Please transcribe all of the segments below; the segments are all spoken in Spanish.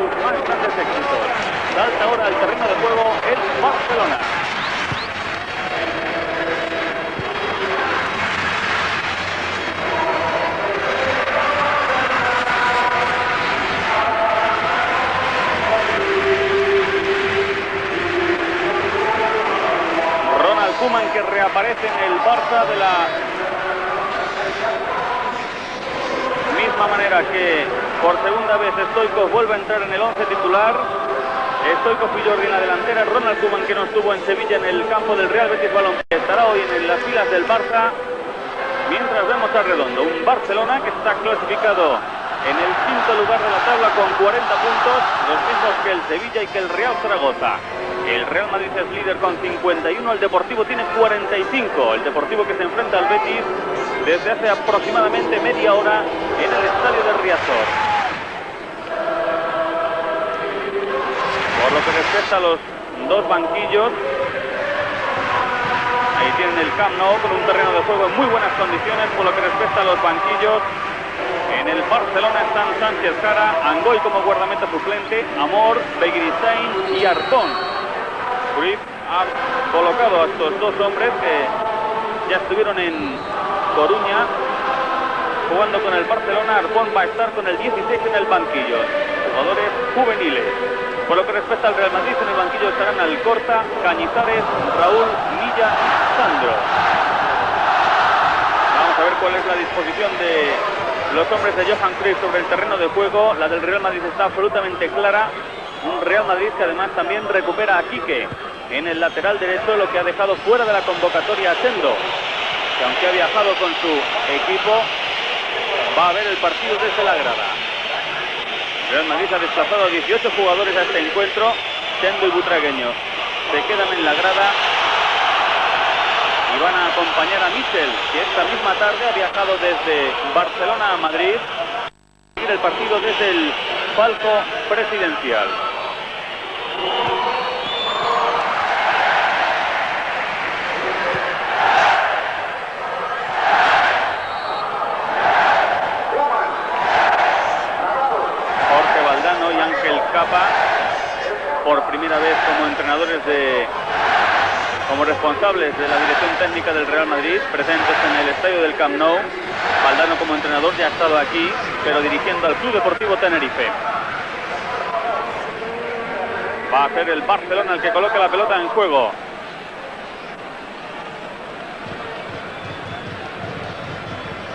sus más grandes éxitos. Salta ahora al terreno de juego el Barcelona. Ronald Koeman, que reaparece en el Barça de la misma manera que por segunda vez Stoichkov vuelve a entrar en el 11 titular. Stoichkov y Jordi en la delantera. Ronald Koeman, que no estuvo en Sevilla en el campo del Real Betis Balompié, estará hoy en las filas del Barça. Mientras vemos a Redondo, un Barcelona que está clasificado en el quinto lugar de la tabla con 40 puntos, los mismos que el Sevilla y que el Real Zaragoza. El Real Madrid es líder con 51, el Deportivo tiene 45. El Deportivo que se enfrenta al Betis desde hace aproximadamente media hora en el estadio de Riazor. Por lo que respecta a los dos banquillos, ahí tienen el Camp Nou con un terreno de juego en muy buenas condiciones. Por lo que respecta a los banquillos, en el Barcelona están Sánchez Jara, Angoy como guardameta suplente, Amor, Begiristain y Arpón. Cruyff ha colocado a estos dos hombres que ya estuvieron en Coruña jugando con el Barcelona. Arpón va a estar con el 16 en el banquillo, jugadores juveniles. Por lo que respecta al Real Madrid, en el banquillo estarán Alcorta, Cañizares, Raúl, Milla, Sandro. Vamos a ver cuál es la disposición de los hombres de Johan Cruyff sobre el terreno de juego. La del Real Madrid está absolutamente clara. Un Real Madrid que además también recupera a Quique en el lateral derecho, lo que ha dejado fuera de la convocatoria a Sendo, que aunque ha viajado con su equipo, va a ver el partido desde la grada. Real Madrid ha desplazado a 18 jugadores a este encuentro. Sendo y Butragueño se quedan en la grada y van a acompañar a Michel, que esta misma tarde ha viajado desde Barcelona a Madrid a seguir el partido desde el palco presidencial. Jorge Valdano y Ángel Capa, por primera vez como entrenadores como responsables de la dirección técnica del Real Madrid, presentes en el estadio del Camp Nou. Valdano como entrenador ya ha estado aquí, pero dirigiendo al Club Deportivo Tenerife. Va a ser el Barcelona el que coloca la pelota en juego.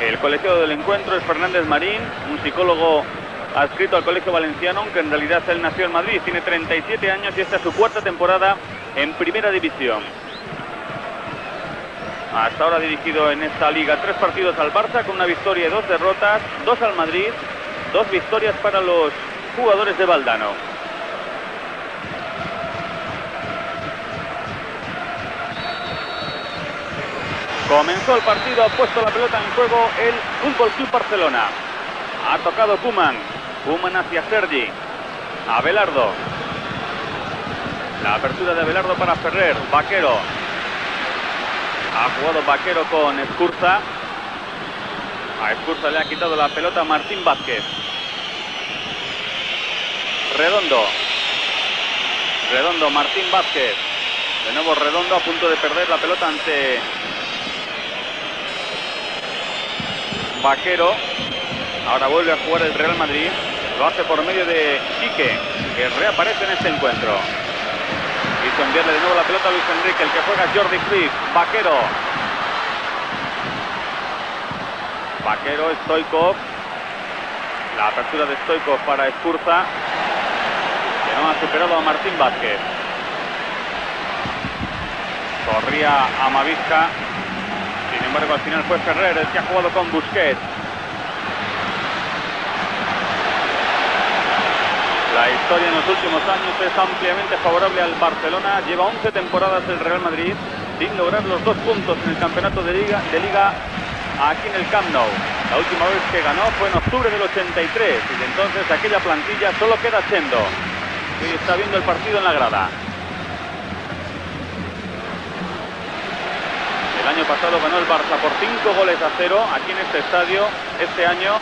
El colegiado del encuentro es Fernández Marín, un psicólogo adscrito al Colegio Valenciano, aunque en realidad él nació en Madrid. Tiene 37 años y esta es su cuarta temporada en Primera División. Hasta ahora ha dirigido en esta liga 3 partidos al Barça, con una victoria y 2 derrotas, 2 al Madrid, 2 victorias para los jugadores de Valdano. Comenzó el partido, ha puesto la pelota en juego el Fútbol Club Barcelona. Ha tocado Koeman hacia Sergi, Abelardo. La apertura de Abelardo para Ferrer, Vaquero. Ha jugado Vaquero con Escurza. A Escurza le ha quitado la pelota Martín Vázquez. Redondo, Martín Vázquez. De nuevo Redondo, a punto de perder la pelota ante Vaquero. Ahora vuelve a jugar el Real Madrid. Lo hace por medio de Quique, que reaparece en este encuentro. Quiso enviarle de nuevo la pelota a Luis Enrique, el que juega Jordi Cruyff. Vaquero, Stoichkov. La apertura de Stoichkov para Escurza, que no ha superado a Martín Vázquez. Corría Amavisca. Sin embargo, al final fue Ferrer el que ha jugado con Busquets. La historia en los últimos años es ampliamente favorable al Barcelona. Lleva 11 temporadas el Real Madrid sin lograr los 2 puntos en el campeonato de liga aquí en el Camp Nou. La última vez que ganó fue en octubre del 83 y de entonces aquella plantilla solo queda Sendo, que está viendo el partido en la grada. El año pasado ganó el Barça por 5 goles a 0 aquí en este estadio. Este año,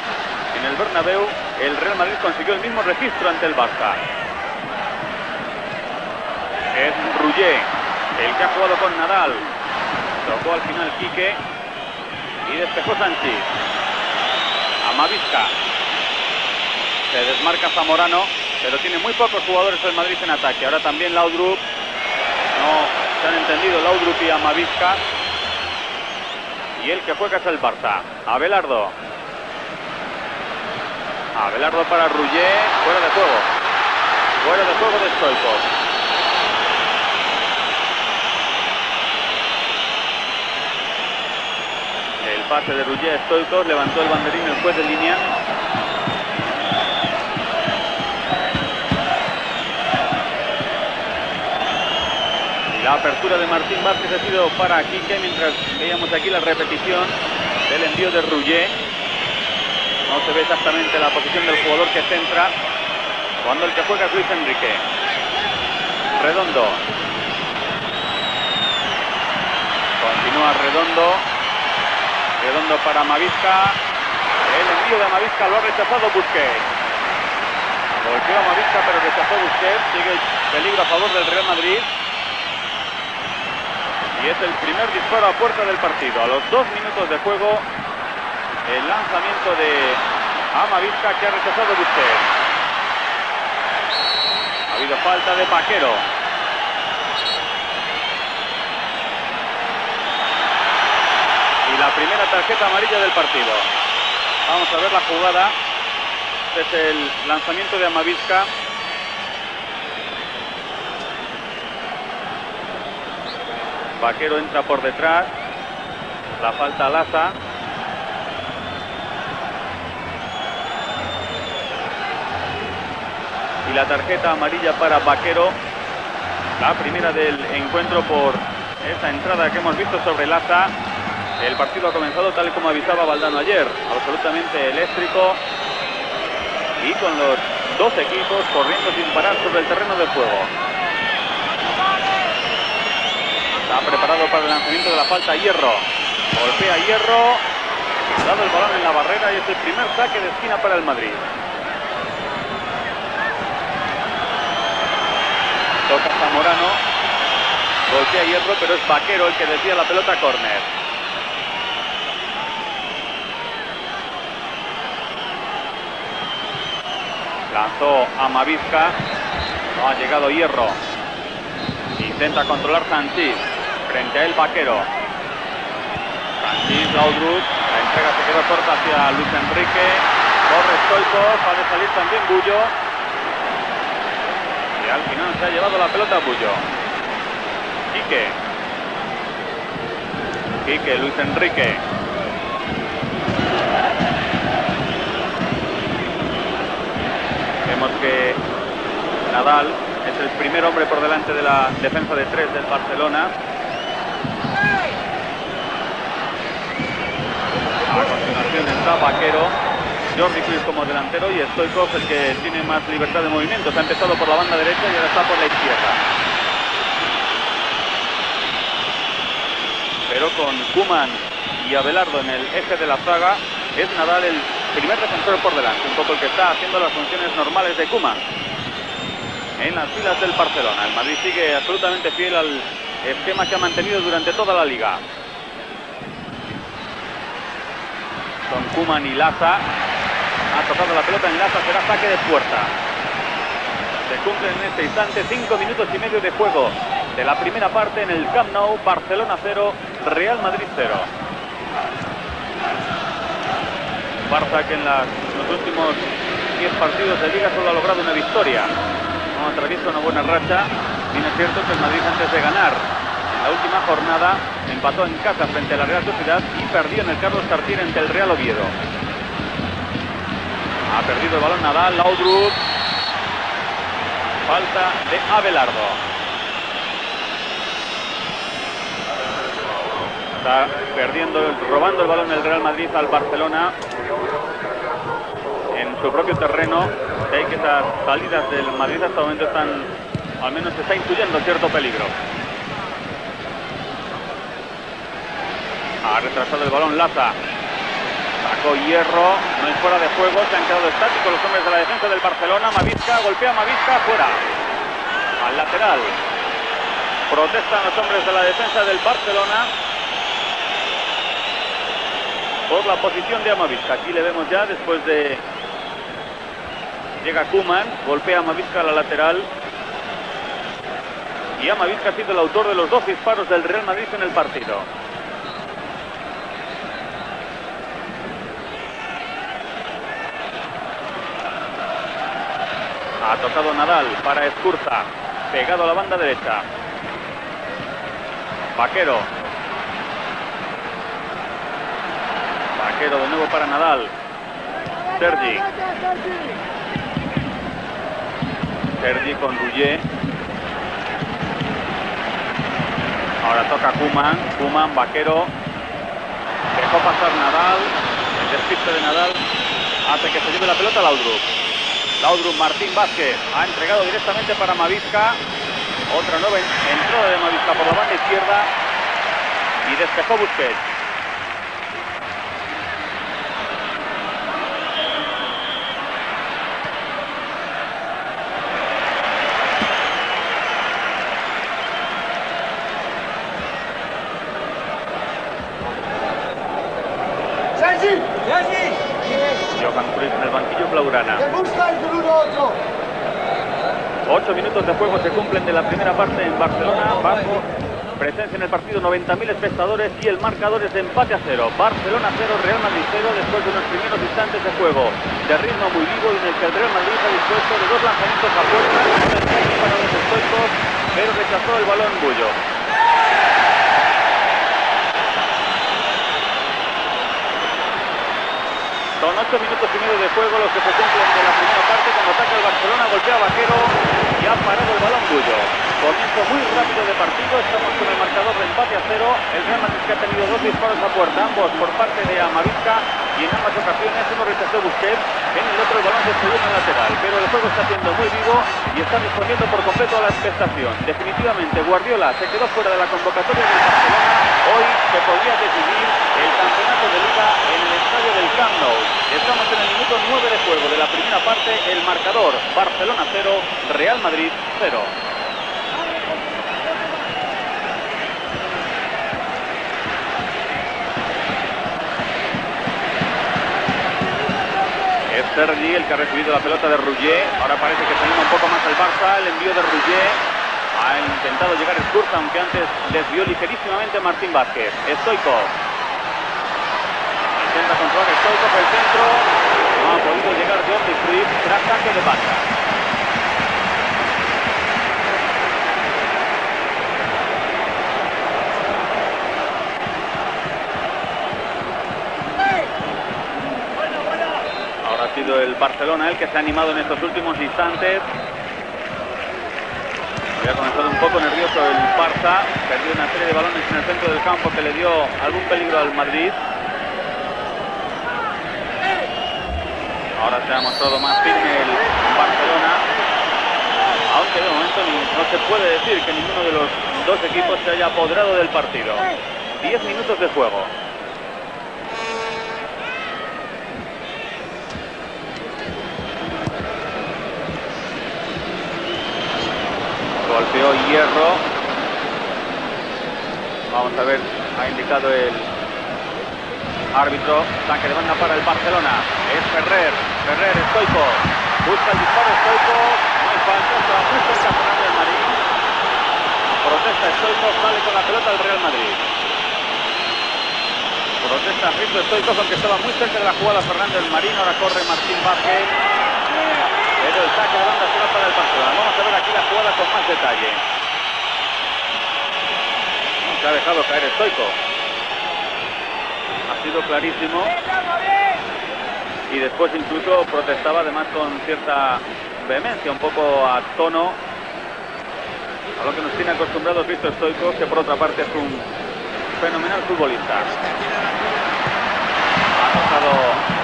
en en el Bernabéu, el Real Madrid consiguió el mismo registro ante el Barça. Es Rullet el que ha jugado con Nadal. Tocó al final Quique y despejó Sanchís. Amavisca. Se desmarca Zamorano, pero tiene muy pocos jugadores el Madrid en ataque. Ahora también Laudrup. No se han entendido Laudrup y Amavisca. Y el que juega es el Barça. Abelardo. Abelardo para Rullet. Fuera de juego. Fuera de juego de Stoichkov. El pase de Rullet a Stoichkov. Levantó el banderín el juez de línea. La apertura de Martín Vázquez ha sido para Quique, mientras veíamos aquí la repetición del envío de Rullet. No se ve exactamente la posición del jugador que centra, cuando el que juega es Luis Enrique. Redondo. Continúa Redondo. Redondo para Amavisca. El envío de Amavisca lo ha rechazado Busquets. Golpeó a Amavisca, pero rechazó Busquets. Sigue el peligro a favor del Real Madrid. Y es el primer disparo a puerta del partido. A los 2 minutos de juego, el lanzamiento de Amavisca que ha rechazado Busquets. Ha habido falta de Vaquero. Y la primera tarjeta amarilla del partido. Vamos a ver la jugada. Este es el lanzamiento de Amavisca. Vaquero entra por detrás. La falta a Laza. Y la tarjeta amarilla para Vaquero. La primera del encuentro por esa entrada que hemos visto sobre Laza. El partido ha comenzado tal y como avisaba Valdano ayer. Absolutamente eléctrico. Y con los dos equipos corriendo sin parar sobre el terreno de juego. Está preparado para el lanzamiento de la falta Hierro. Golpea Hierro. Ha dado el balón en la barrera y es el primer saque de esquina para el Madrid. Toca Zamorano. Golpea Hierro, pero es Vaquero el que desvía la pelota a córner. Lanzó Amavisca. No ha llegado Hierro. Intenta controlar Sanchís. Frente a él Vaquero. Sanchís, Laudrup. La entrega se quedó corta hacia Luis Enrique. Corre Stoichkov. Ha de salir también Bullo. Y al final se ha llevado la pelota Bullo. Quique, Luis Enrique. Vemos que Nadal es el primer hombre por delante de la defensa de 3 del Barcelona. A continuación está Vaquero, Jordi Cruyff como delantero y Stoichkov el que tiene más libertad de movimiento. Se ha empezado por la banda derecha y ahora está por la izquierda. Pero con Koeman y Abelardo en el eje de la zaga, es Nadal el primer defensor por delante, un poco el que está haciendo las funciones normales de Koeman en las filas del Barcelona. El Madrid sigue absolutamente fiel al esquema que ha mantenido durante toda la liga. Con Koeman y Laza. Ha tocado la pelota en Laza, será saque de puerta. Se cumplen en este instante 5 minutos y medio de juego de la primera parte en el Camp Nou. Barcelona 0, Real Madrid 0. Barça que en los últimos 10 partidos de liga solo ha logrado una victoria. No atraviesa una buena racha. Bien es cierto que el Madrid, antes de ganar en la última jornada, empató en casa frente a la Real Sociedad y perdió en el Carlos Tartiere ante el Real Oviedo. Ha perdido el balón Nadal. Laudrup. Falta de Abelardo. Está robando el balón el Real Madrid al Barcelona en su propio terreno. Sé que esas salidas del Madrid hasta el momento están, al menos se está intuyendo cierto peligro. Ha retrasado el balón Laza. Sacó Hierro, no hay fuera de juego, se han quedado estáticos los hombres de la defensa del Barcelona. Mavisca, golpea Mavisca, fuera. Al lateral. Protestan los hombres de la defensa del Barcelona por la posición de Amavisca. Aquí le vemos ya después de... Llega Koeman, golpea a Amavisca a la lateral. Y Amavisca ha sido el autor de los 2 disparos del Real Madrid en el partido. Ha tocado Nadal para Escurza, pegado a la banda derecha. Vaquero. Vaquero de nuevo para Nadal. Sergi. Sergi con Rouget. Ahora toca Koeman. Koeman, Vaquero. Dejó pasar Nadal. El despiste de Nadal hace que se lleve la pelota Laudrup. Laudrup, Martín Vázquez. Ha entregado directamente para Mavisca. Otra nueva entrada de Mavisca por la banda izquierda. Y despejó Busquets. Johan Cruyff en el banquillo blaugrana. 8 minutos de juego se cumplen de la primera parte en Barcelona. Bajo presencia en el partido 90.000 espectadores y el marcador es de empate a 0. Barcelona 0, Real Madrid 0, después de unos primeros instantes de juego de ritmo muy vivo en el que el Real Madrid ha dispuesto de 2 lanzamientos a puerta para los estoicos, pero rechazó el balón Bullo. Son 8 minutos y medio de juego los que se cumplen de la primera parte cuando ataca el Barcelona, golpea a Vaquero y ha parado el balón Bullo. Comienzo muy rápido de partido, estamos con el marcador de empate a 0. El Real Madrid que ha tenido 2 disparos a puerta, ambos por parte de Amavisca, y en ambas ocasiones uno rechazó Busquets, en el otro el balón se estrelló en el lateral. Pero el juego está siendo muy vivo y está respondiendo por completo a la expectación. Definitivamente Guardiola se quedó fuera de la convocatoria del Barcelona. Hoy se podría decidir el campeonato de Liga en el estadio del Camp Nou. Estamos en el minuto 9 de juego de la primera parte. El marcador: Barcelona 0, Real Madrid 0. Es Sergi el que ha recibido la pelota de Rouget. Ahora parece que se anima un poco más el Barça. El envío de Rouget. Ha intentado llegar Escurza, aunque antes desvió ligerísimamente Martín Vázquez. Stoico. Intenta controlar Stoico por el centro. No ha podido llegar Jordi Cruyff. Será saque de banda. Ahora ha sido el Barcelona el que se ha animado en estos últimos instantes. Había comenzado un poco nervioso el Barça. Perdió una serie de balones en el centro del campo que le dio algún peligro al Madrid. Ahora se ha mostrado más firme el Barcelona, aunque de momento no se puede decir que ninguno de los 2 equipos se haya apoderado del partido. 10 minutos de juego. Golpeó Hierro. Vamos a ver, ha indicado el árbitro. Saque de banda para el Barcelona. Es Ferrer. Ferrer, Stoico. Busca el disparo Stoico. No hay falta. Está muy cerca Fernando del Marín. Protesta Stoico. Sale con la pelota al Real Madrid. Protesta Risto Stoico, aunque estaba muy cerca de la jugada Fernando del Marín. Ahora corre Martín Vázquez. Pero el saque de banda será para el Barcelona. Vamos a ver aquí la jugada con más detalle. No se ha dejado caer Stoico. Ha sido clarísimo. Y después incluso protestaba además con cierta vehemencia, un poco a tono a lo que nos tiene acostumbrados Risto Stoico, que por otra parte es un fenomenal futbolista. Ha tocado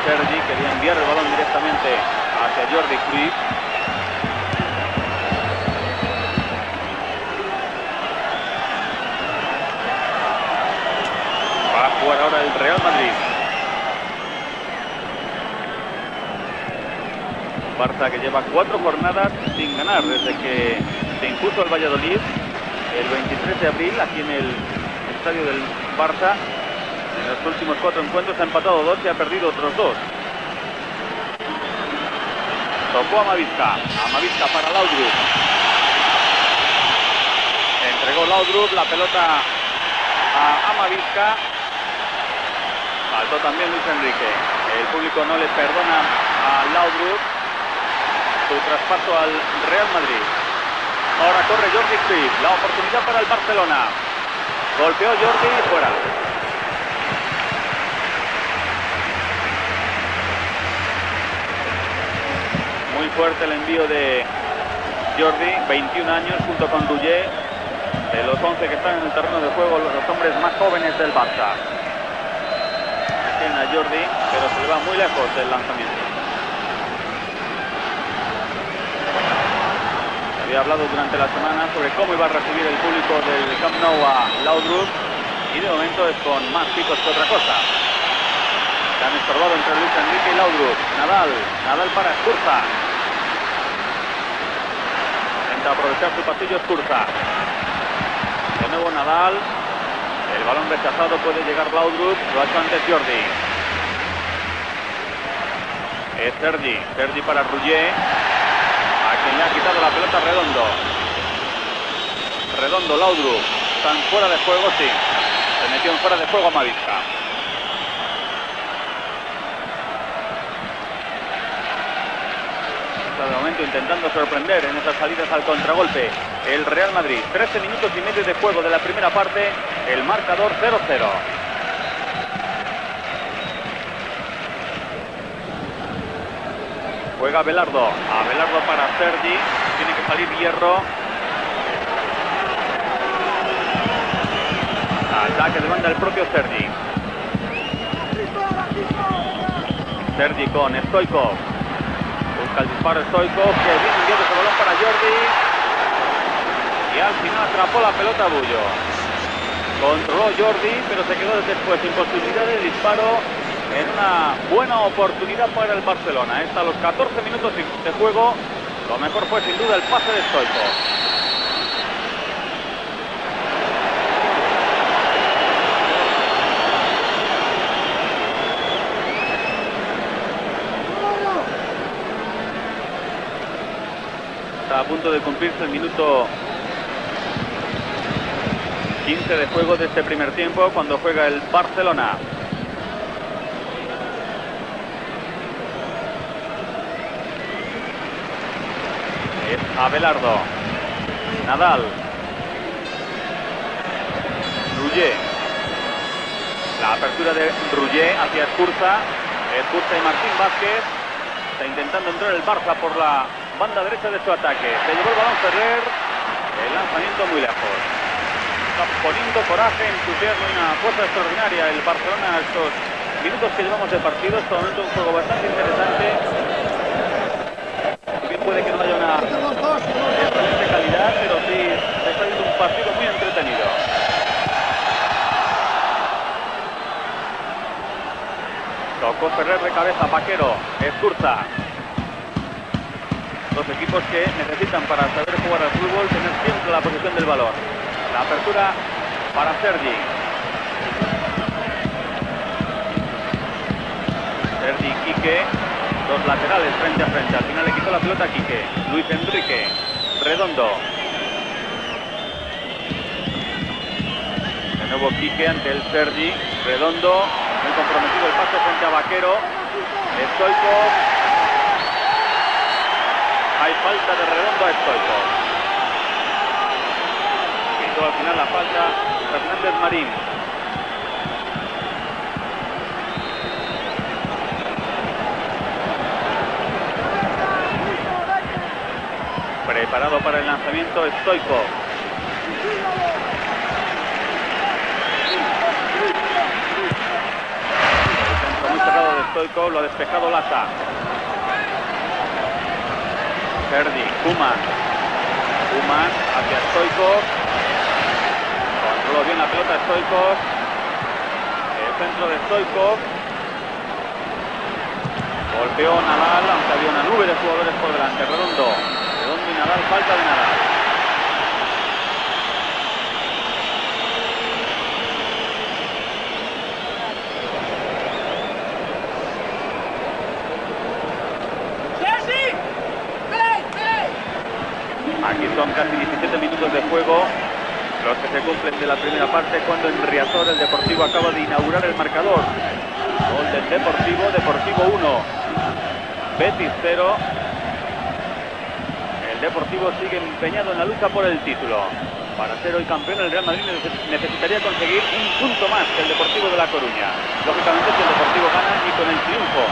Sergi, quería enviar el balón directamente hacia Jordi Cruyff. Va a jugar ahora el Real Madrid. Barça que lleva 4 jornadas sin ganar desde que se impuso al Valladolid el 23 de abril aquí en el estadio del Barça. En los últimos 4 encuentros ha empatado 2 y ha perdido otros 2. Tocó a Amavisca para Laudrup. Entregó Laudrup la pelota a Amavisca. Faltó también Luis Enrique. El público no le perdona a Laudrup su traspaso al Real Madrid. Ahora corre Jordi Cruyff, la oportunidad para el Barcelona. Golpeó Jordi y fuera. Muy fuerte el envío de Jordi, 21 años, junto con Rouget, de los 11 que están en el terreno de juego, los hombres más jóvenes del Barça. Tiene a Jordi, pero se le va muy lejos del lanzamiento. Se había hablado durante la semana sobre cómo iba a recibir el público del Camp Nou a Laudrup, y de momento es con más picos que otra cosa. Se han estorbado entre Luis Enrique y Laudrup. Nadal para Escurza. Intenta aprovechar su pasillo Escurza. De nuevo Nadal. El balón rechazado, puede llegar Laudrup. Lo ha hecho antes Jordi. Es Sergi para Rouget, a quien le ha quitado la pelota Redondo, Laudrup. Están fuera de juego, sí. Se metió en fuera de juego Amavisca. De momento intentando sorprender en esas salidas al contragolpe el Real Madrid. 13 minutos y medio de juego de la primera parte, el marcador 0-0. Juega Abelardo para Sergi, tiene que salir Hierro. Ataque de banda el propio Sergi. Sergi con Stoichkov. Busca el disparo Stoichkov, que bien enviado ese balón para Jordi. Y al final atrapó la pelota Bullo. Controló Jordi, pero se quedó después sin posibilidad de disparo, en una buena oportunidad para el Barcelona. Hasta los 14 minutos de juego, lo mejor fue sin duda el pase de Stoichkov. Está a punto de cumplirse el minuto 15 de juego de este primer tiempo, cuando juega el Barcelona. Es Abelardo. Nadal. Rouget. La apertura de Rouget hacia Escurza. Escurza y Martín Vázquez. Está intentando entrar el Barça por la banda derecha de su ataque. Se llevó el balón Ferrer. El lanzamiento muy lejos. Está poniendo coraje, entusiasmo y una fuerza extraordinaria el Barcelona a estos minutos que llevamos de partido. Hasta el momento un juego bastante interesante. Bien puede que no haya una excelente calidad, pero sí se está viendo un partido muy entretenido. Tocó Ferrer de cabeza, Vaquero, Escurza. Dos equipos que necesitan, para saber jugar al fútbol, tener siempre la posición del balón. La apertura para Sergi. Sergi, Quique, dos laterales frente a frente. Al final le quitó la pelota a Quique. Luis Enrique, Redondo. De nuevo Quique ante el Sergi. Redondo, muy comprometido el pase frente a Vaquero. Stoichkov. Hay falta de Redondo a Stoichkov. Quitó al final la falta Fernández Marín. Preparado para el lanzamiento Stoichkov. El centro muy cerrado de Stoichkov, lo ha despejado Laza. Sergi, Koeman hacia Stoichkov. Controló bien la pelota Stoichkov. El centro de Stoichkov. Golpeó Nadal, aunque había una nube de jugadores por delante. Redondo y Nadal, falta de Nadal. Aquí son casi 17 minutos de juego los que se cumplen de la primera parte, cuando en Riazor el Deportivo acaba de inaugurar el marcador. Gol del Deportivo 1, Betis 0. El Deportivo sigue empeñado en la lucha por el título. Para ser hoy campeón, el Real Madrid necesitaría conseguir un punto más que el Deportivo de La Coruña. Lógicamente, si el Deportivo gana y con el triunfo,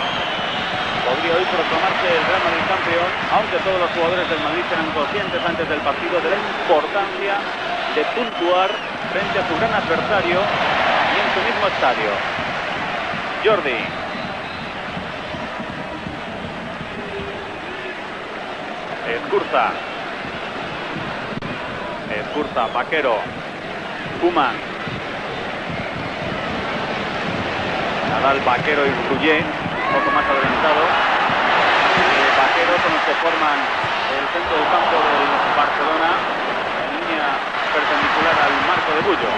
podría hoy proclamarse el Real Madrid campeón, aunque todos los jugadores del Madrid serán conscientes antes del partido de la importancia de puntuar frente a su gran adversario y en su mismo estadio. Jordi. Escurza, Vaquero, Koeman. Nadal, Vaquero y Rullet, un poco más adelantado. Vaquero con los que forman el centro del campo del Barcelona, en línea perpendicular al marco de Bullo.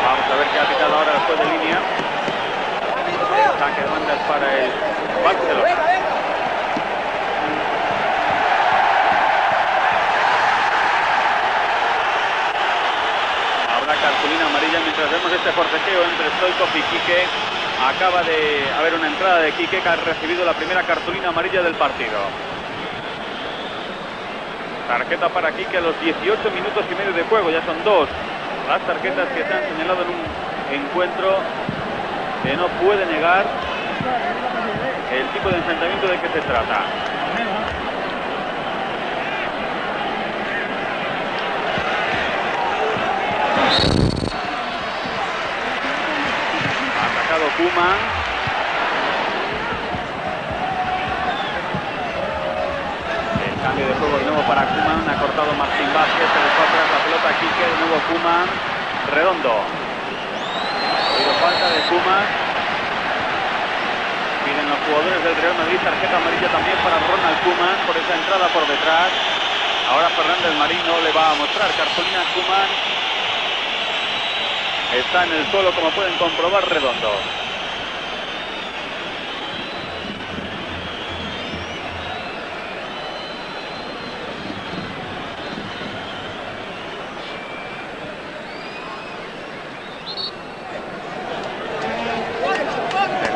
Vamos a ver qué ha pitado ahora el juez de línea. El saque de banda es para el Barcelona. Habrá cartulina amarilla mientras vemos este forcejeo entre Stoichkov y Quique. Acaba de haber una entrada de Quique, que ha recibido la primera cartulina amarilla del partido. Tarjeta para Quique a los 18 minutos y medio de juego. Ya son dos las tarjetas que se han señalado en un encuentro que no puede negar el tipo de enfrentamiento de que se trata. Ha atacado Koeman. El cambio de juego de nuevo para Koeman. Ha cortado Martín Vázquez, se dejó atrás la pelota a Quique, de nuevo Koeman. Redondo. Ha habido falta de Koeman. Piden los jugadores del Real Madrid tarjeta amarilla también para Ronald Koeman por esa entrada por detrás. Ahora Fernández Marín no le va a mostrar cartulina a Koeman. Está en el suelo, como pueden comprobar, Redondo.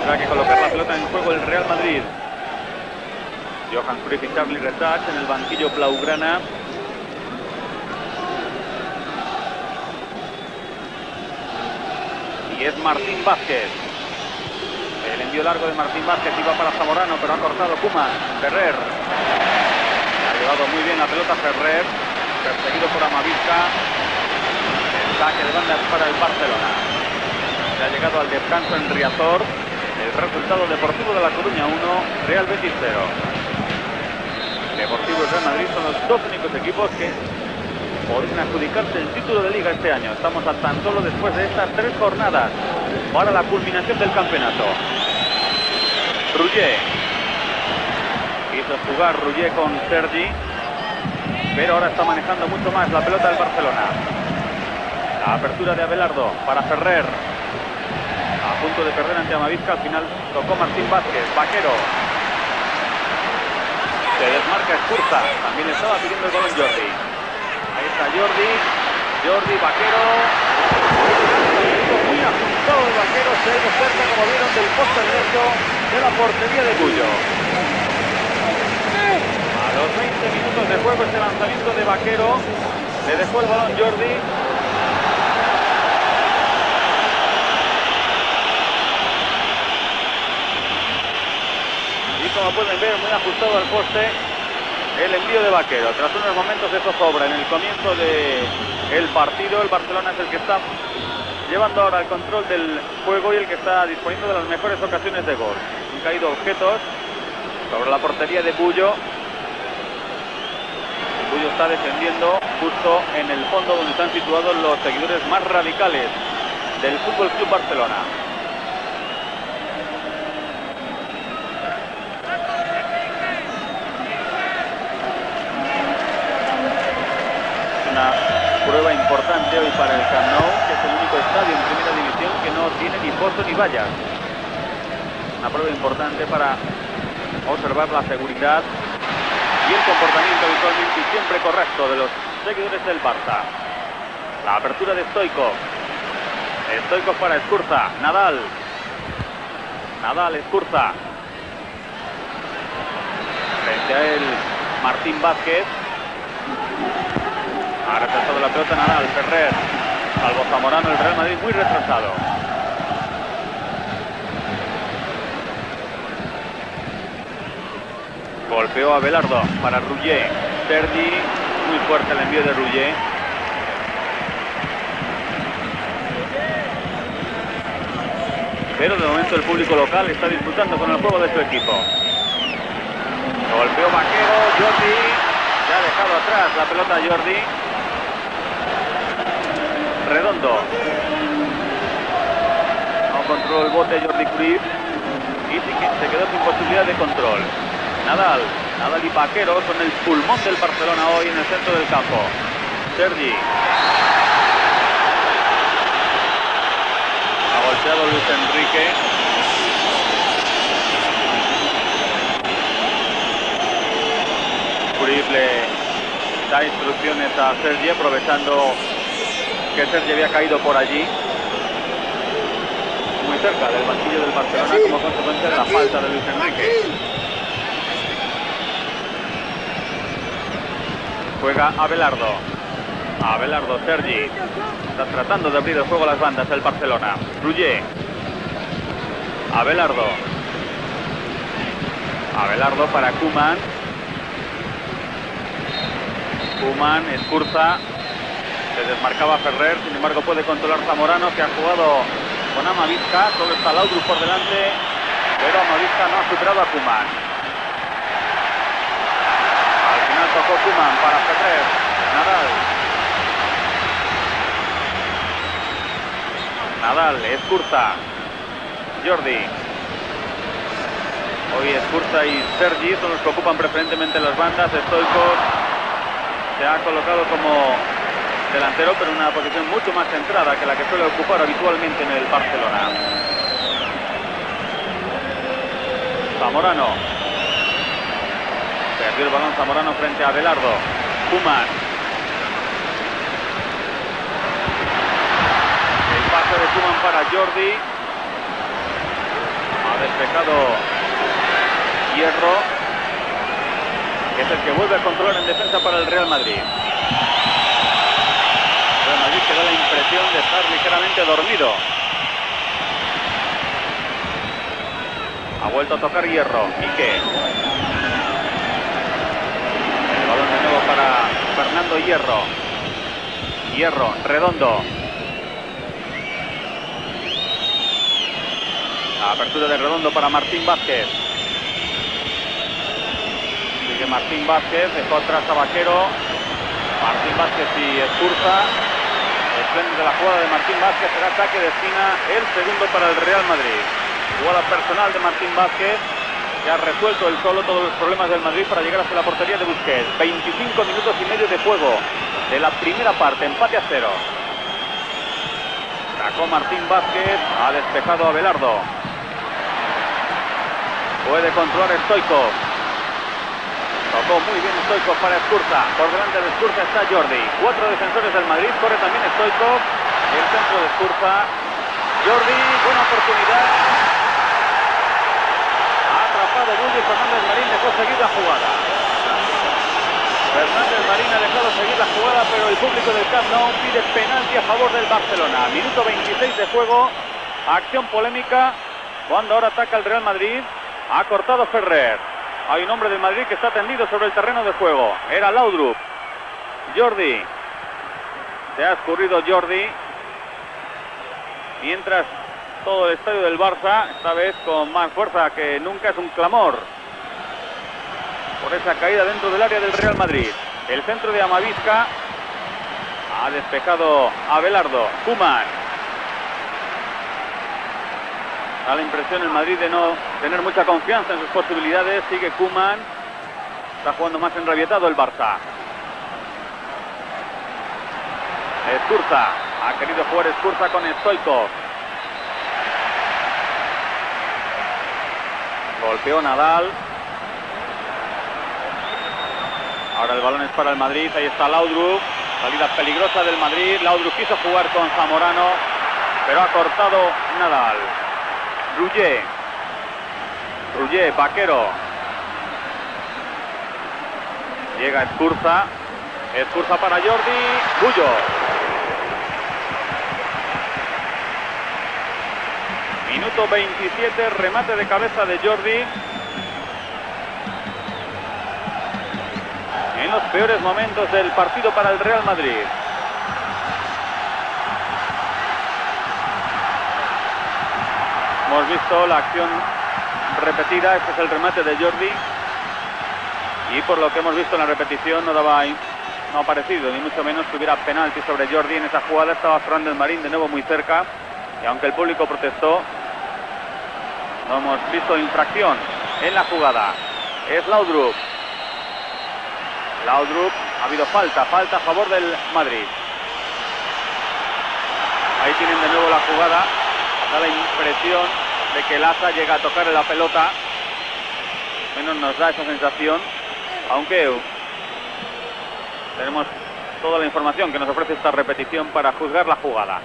Tendrá que colocar la pelota en juego el Real Madrid. Johan Cruyff y Charlie Resach en el banquillo blaugrana. Y es Martín Vázquez. El envío largo de Martín Vázquez iba para Zamorano, pero ha cortado Koeman. Ferrer. Ha llevado muy bien la pelota Ferrer, perseguido por Amavisca. El saque de banda es para el Barcelona. Se ha llegado al descanso en Riazor. El resultado: Deportivo de La Coruña 1, Real Betis 0. Deportivo y Real Madrid son los dos únicos equipos que podrían adjudicarse el título de Liga este año. Estamos a tan solo después de estas 3 jornadas para la culminación del campeonato. Rullet. Quiso jugar Rullet con Sergi, pero ahora está manejando mucho más la pelota del Barcelona. La apertura de Abelardo para Ferrer. A punto de perder ante Amavisca, al final tocó Martín Vázquez. Vaquero. Se desmarca Escurza. También estaba pidiendo el gol en Jordi. Ahí está Jordi, Vaquero. Muy ajustado el Vaquero, se ha ido cerca, como vieron, del poste derecho de la portería de Bullo. A los 20 minutos de juego, este lanzamiento de Vaquero. Le dejó el balón Jordi. Y como pueden ver, muy ajustado al poste el envío de Vaquero. Tras unos momentos de zozobra en el comienzo del partido, el Barcelona es el que está llevando ahora el control del juego y el que está disponiendo de las mejores ocasiones de gol. Han caído objetos sobre la portería de Bullo. Bullo está defendiendo justo en el fondo, donde están situados los seguidores más radicales del Fútbol Club Barcelona. Una prueba importante hoy para el Camp Nou, que es el único estadio en primera división que no tiene ni pozo ni vallas. Una prueba importante para observar la seguridad y el comportamiento habitualmente y siempre correcto de los seguidores del Barça. La apertura de Stoichkov. Stoichkov para Escurza. Nadal, Escurza. Frente a él Martín Vázquez. Ha retrasado la pelota Nadal. Ferrer. Salvo Zamorano, el Real Madrid muy retrasado. Golpeó a Belardo para Rouget. Sergi, muy fuerte el envío de Rouget. Pero de momento el público local está disfrutando con el juego de su equipo. Golpeó Vaquero, Jordi. Se ha dejado atrás la pelota Jordi. Redondo. No controló el bote Jordi Cruyff. Y se quedó sin posibilidad de control. Nadal y Vaquero son el pulmón del Barcelona hoy en el centro del campo. Sergi. Ha golpeado Luis Enrique. Cruyff le da instrucciones a Sergi, aprovechando que Sergi había caído por allí, muy cerca del banquillo del Barcelona, como consecuencia de la falta de Luis Enrique. Juega Abelardo, Sergi. Está tratando de abrir el juego a las bandas el Barcelona. Rouget. Abelardo para Koeman. Escurza. Se desmarcaba Ferrer, sin embargo puede controlar Zamorano, que ha jugado con Amavisca. Solo está Laudrup por delante, pero Amavisca no ha superado a Koeman. Al final tocó Koeman para Ferrer. Nadal, Escurza, Jordi. Hoy Escurza y Sergi son los que ocupan preferentemente las bandas. Stoichkov se ha colocado como delantero, pero en una posición mucho más centrada que la que suele ocupar habitualmente en el Barcelona. Zamorano. Perdió el balón Zamorano frente a Abelardo. Koeman. El pase de Koeman para Jordi. Ha despejado Hierro, que es el que vuelve a controlar en defensa para el Real Madrid. El Real Madrid que da la impresión de estar ligeramente dormido. Ha vuelto a tocar Hierro. Quique. El balón de nuevo para Fernando Hierro. Redondo. La apertura de Redondo para Martín Vázquez. Sigue Martín Vázquez, dejó atrás a Vaquero. Martín Vázquez y Escurza. Espléndida la jugada de Martín Vázquez, será ataque de esquina, el segundo para el Real Madrid. Jugada personal de Martín Vázquez, que ha resuelto él solo todos los problemas del Madrid para llegar hasta la portería de Busquets. 25 minutos y medio de juego de la primera parte, empate a 0. Sacó Martín Vázquez, ha despejado a Abelardo. Puede controlar Stoichkov. Tocó muy bien Stoichkov para Escurza. Por delante de Escurza está Jordi. 4 defensores del Madrid. Corre también Stoichkov. El centro de Escurza. Jordi, buena oportunidad. Ha atrapado Bulli. Fernández Marín dejó seguir la jugada. Fernández Marín ha dejado seguir la jugada, pero el público del Camp Nou pide penalti a favor del Barcelona. Minuto 26 de juego. Acción polémica cuando ahora ataca el Real Madrid. Ha cortado Ferrer. Hay un hombre del Madrid que está tendido sobre el terreno de juego. Era Laudrup. Jordi. Se ha escurrido Jordi. Mientras todo el estadio del Barça, esta vez con más fuerza que nunca, es un clamor por esa caída dentro del área del Real Madrid. El centro de Amavisca. Ha despejado Abelardo. Koeman. Da la impresión el Madrid de no tener mucha confianza en sus posibilidades. Sigue Koeman. Está jugando más enrabietado el Barça. Skurza. Ha querido jugar Skurza con Stoichkov. Golpeó Nadal. Ahora el balón es para el Madrid. Ahí está Laudrup. Salida peligrosa del Madrid. Laudrup quiso jugar con Zamorano, pero ha cortado Nadal. Rouget, Vaquero. Llega Skurza. Skurza para Jordi. Bullo. Minuto 27, remate de cabeza de Jordi. En los peores momentos del partido para el Real Madrid. Hemos visto la acción repetida. Este es el remate de Jordi. Y por lo que hemos visto en la repetición no ha parecido ni mucho menos que hubiera penalti sobre Jordi. En esa jugada estaba Fernández Marín de nuevo muy cerca. Y aunque el público protestó, no hemos visto infracción en la jugada. Es Laudrup. Ha habido falta a favor del Madrid. Ahí tienen de nuevo la jugada. Da la impresión de que Laza llega a tocarle la pelota. Menos nos da esa sensación. Aunque tenemos toda la información que nos ofrece esta repetición para juzgar la jugada.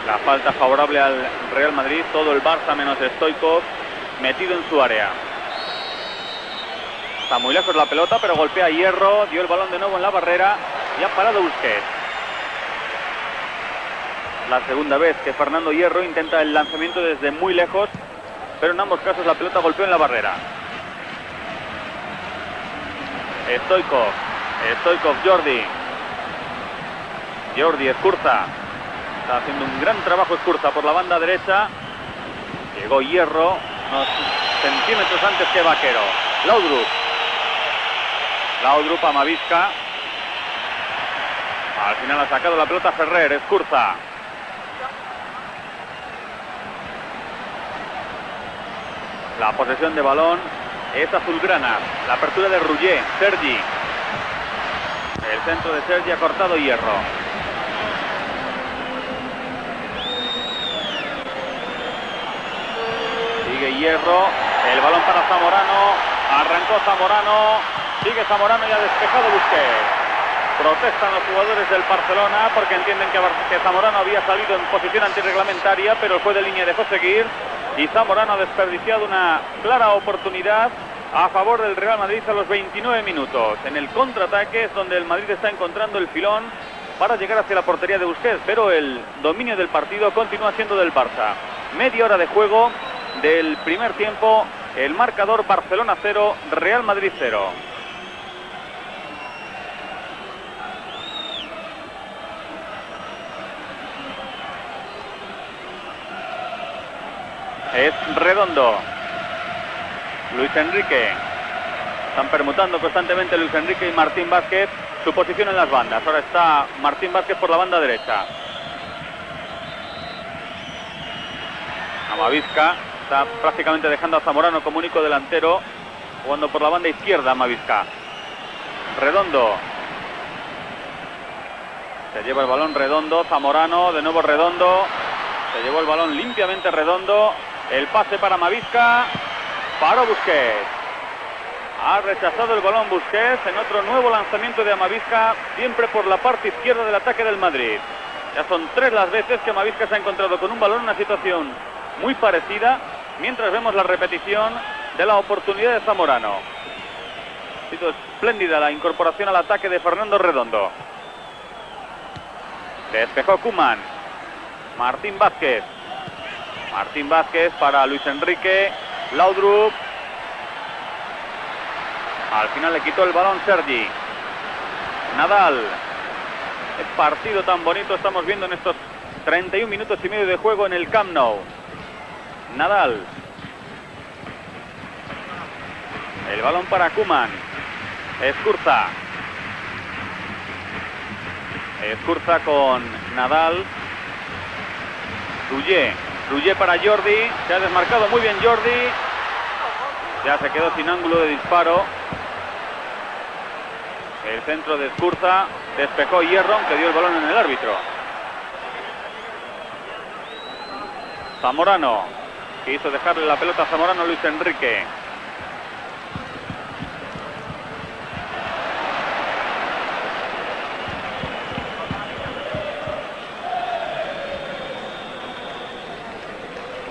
La falta favorable al Real Madrid. Todo el Barça menos Stoichkov metido en su área. Está muy lejos la pelota, pero golpea Hierro. Dio el balón de nuevo en la barrera y ha parado Busquets. La segunda vez que Fernando Hierro intenta el lanzamiento desde muy lejos, pero en ambos casos la pelota golpeó en la barrera. Stoichkov, Jordi, Skurza. Está haciendo un gran trabajo Skurza por la banda derecha. Llegó Hierro, unos centímetros antes que Vaquero. Laudrup a Mavisca. Al final ha sacado la pelota Ferrer. Skurza. La posesión de balón es azulgrana. La apertura de Rouget. Sergi. El centro de Sergi ha cortado Hierro. Sigue Hierro, el balón para Zamorano, arrancó Zamorano, sigue Zamorano y ha despejado Busquets. Protestan los jugadores del Barcelona porque entienden que Zamorano había salido en posición antirreglamentaria, pero el juez de línea dejó seguir y Zamorano ha desperdiciado una clara oportunidad a favor del Real Madrid a los 29 minutos. En el contraataque es donde el Madrid está encontrando el filón para llegar hacia la portería de Busquets, pero el dominio del partido continúa siendo del Barça. Media hora de juego del primer tiempo, el marcador: Barcelona 0, Real Madrid 0. Es Redondo, Luis Enrique. Están permutando constantemente Luis Enrique y Martín Vázquez su posición en las bandas. Ahora está Martín Vázquez por la banda derecha. Amavisca está prácticamente dejando a Zamorano como único delantero, jugando por la banda izquierda. Amavisca. Redondo. Se lleva el balón Redondo. Zamorano, de nuevo Redondo. Se llevó el balón limpiamente Redondo. El pase para Amavisca. Paró Busquets. Ha rechazado el balón Busquets en otro nuevo lanzamiento de Amavisca, siempre por la parte izquierda del ataque del Madrid. Ya son 3 las veces que Amavisca se ha encontrado con un balón en una situación muy parecida, mientras vemos la repetición de la oportunidad de Zamorano. Ha sido espléndida la incorporación al ataque de Fernando Redondo. Despejó Koeman. Martín Vázquez. Martín Vázquez para Luis Enrique. Laudrup. Al final le quitó el balón Sergi. Nadal. Qué partido tan bonito estamos viendo en estos 31 minutos y medio de juego en el Camp Nou. Nadal. El balón para Koeman. Escurza. Escurza con Nadal. Rullet para Jordi. Se ha desmarcado muy bien Jordi. Ya se quedó sin ángulo de disparo. El centro de Escurza. Despejó Hierro, que dio el balón en el árbitro. Zamorano. Quiso dejarle la pelota a Zamorano Luis Enrique.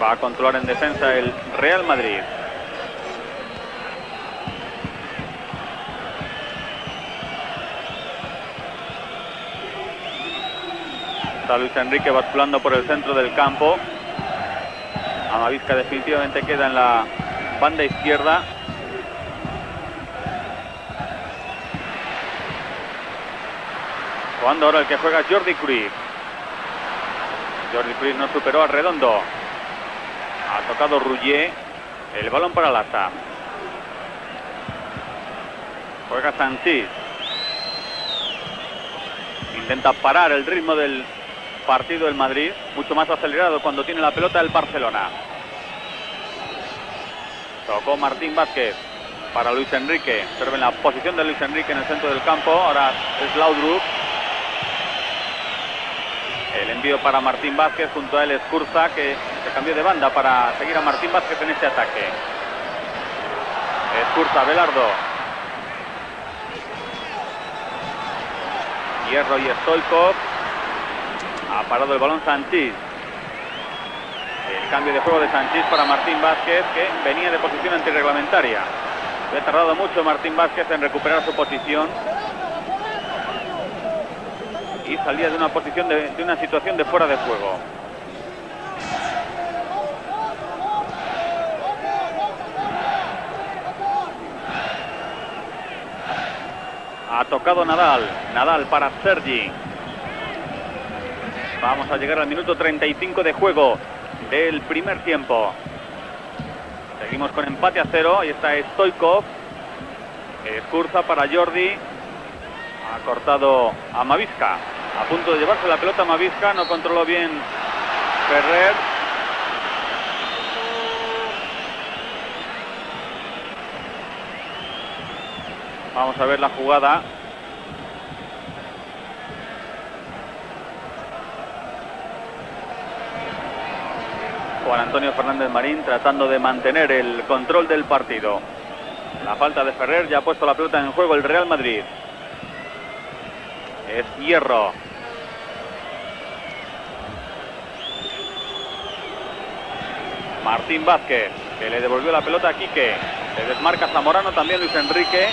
Va a controlar en defensa el Real Madrid. Está Luis Enrique basculando por el centro del campo. Amavisca definitivamente queda en la banda izquierda. Jugando ahora el que juega Jordi Cruyff. Jordi Cruyff no superó a Redondo. Ha tocado Rullet. El balón para Laza. Juega Sanchís. Intenta parar el ritmo del partido del Madrid. Mucho más acelerado cuando tiene la pelota el Barcelona. Tocó Martín Vázquez para Luis Enrique. Observen la posición de Luis Enrique en el centro del campo. Ahora es Laudrup. El envío para Martín Vázquez, junto a él Escurza, que se cambió de banda para seguir a Martín Vázquez en este ataque. Escurza, Belardo. Hierro y Stoichkov. Ha parado el balón Sanchís. El cambio de juego de Sanchís para Martín Vázquez, que venía de posición antirreglamentaria. Ha tardado mucho Martín Vázquez en recuperar su posición. Y salía de una posición de una situación de fuera de juego. Ha tocado Nadal. Nadal para Sergi. Vamos a llegar al minuto 35 de juego del primer tiempo. Seguimos con empate a 0. Ahí está Stoichkov. Escurza para Jordi. Ha cortado a Amavisca. A punto de llevarse la pelota Amavisca. No controló bien Ferrer. Vamos a ver la jugada. Juan Antonio Fernández Marín tratando de mantener el control del partido. La falta de Ferrer, ya ha puesto la pelota en juego el Real Madrid. Es Hierro. Martín Vázquez, que le devolvió la pelota a Quique. Se desmarca Zamorano, también Luis Enrique.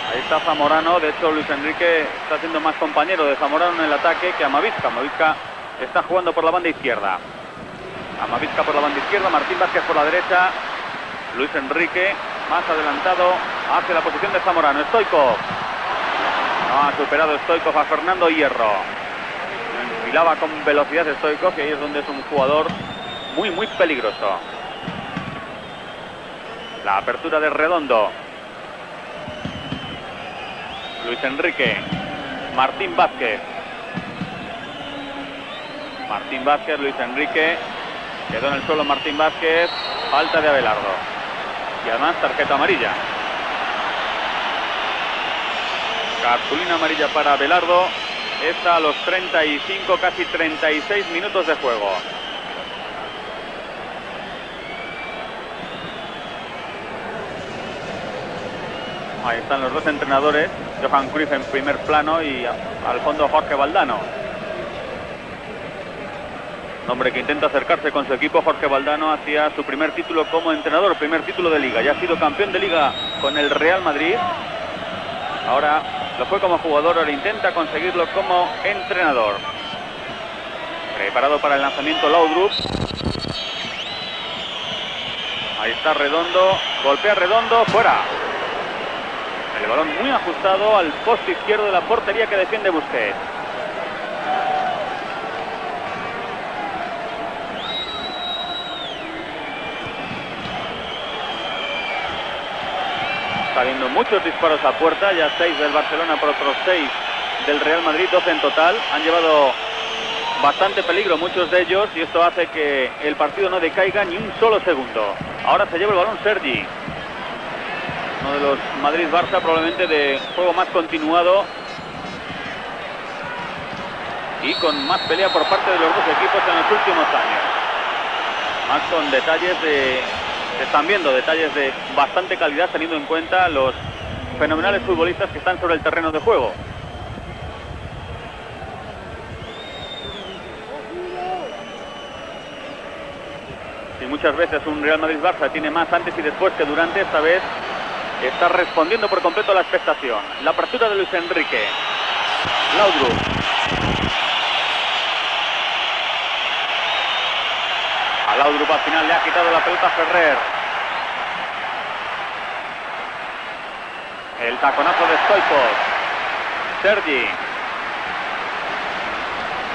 Ahí está Zamorano. De hecho, Luis Enrique está siendo más compañero de Zamorano en el ataque que Amavisca. Amavisca está jugando por la banda izquierda. Amavisca por la banda izquierda, Martín Vázquez por la derecha. Luis Enrique más adelantado hacia la posición de Zamorano. Stoichkov. No ha superado Stoichkov a Fernando Hierro. Enfilaba con velocidad Stoichkov, y ahí es donde es un jugador muy peligroso. La apertura de Redondo. Luis Enrique. Martín Vázquez. Martín Vázquez, Luis Enrique. Quedó en el suelo Martín Vázquez. Falta de Abelardo. Y además tarjeta amarilla. Cartulina amarilla para Abelardo. Está a los 35, casi 36 minutos de juego. Ahí están los dos entrenadores. Johan Cruyff en primer plano y al fondo Jorge Valdano. Un hombre que intenta acercarse con su equipo, Jorge Valdano, hacia su primer título como entrenador, primer título de Liga. Ya ha sido campeón de Liga con el Real Madrid. Ahora lo fue como jugador, ahora intenta conseguirlo como entrenador. Preparado para el lanzamiento Laudrup. Ahí está Redondo, golpea Redondo, fuera. El balón muy ajustado al poste izquierdo de la portería que defiende Busquets. Está habiendo muchos disparos a puerta, ya 6 del Barcelona por otros 6 del Real Madrid, 12 en total. Han llevado bastante peligro muchos de ellos y esto hace que el partido no decaiga ni un solo segundo. Ahora se lleva el balón Sergi. Uno de los Madrid-Barça probablemente de juego más continuado y con más pelea por parte de los dos equipos en los últimos años. Más con detalles de... Se están viendo detalles de bastante calidad teniendo en cuenta los fenomenales futbolistas que están sobre el terreno de juego. Si muchas veces un Real Madrid-Barça tiene más antes y después que durante, esta vez está respondiendo por completo a la expectación. La apertura de Luis Enrique. Laudrup. A Laudrup al final le ha quitado la pelota a Ferrer. El taconazo de Stoichkov. Sergi.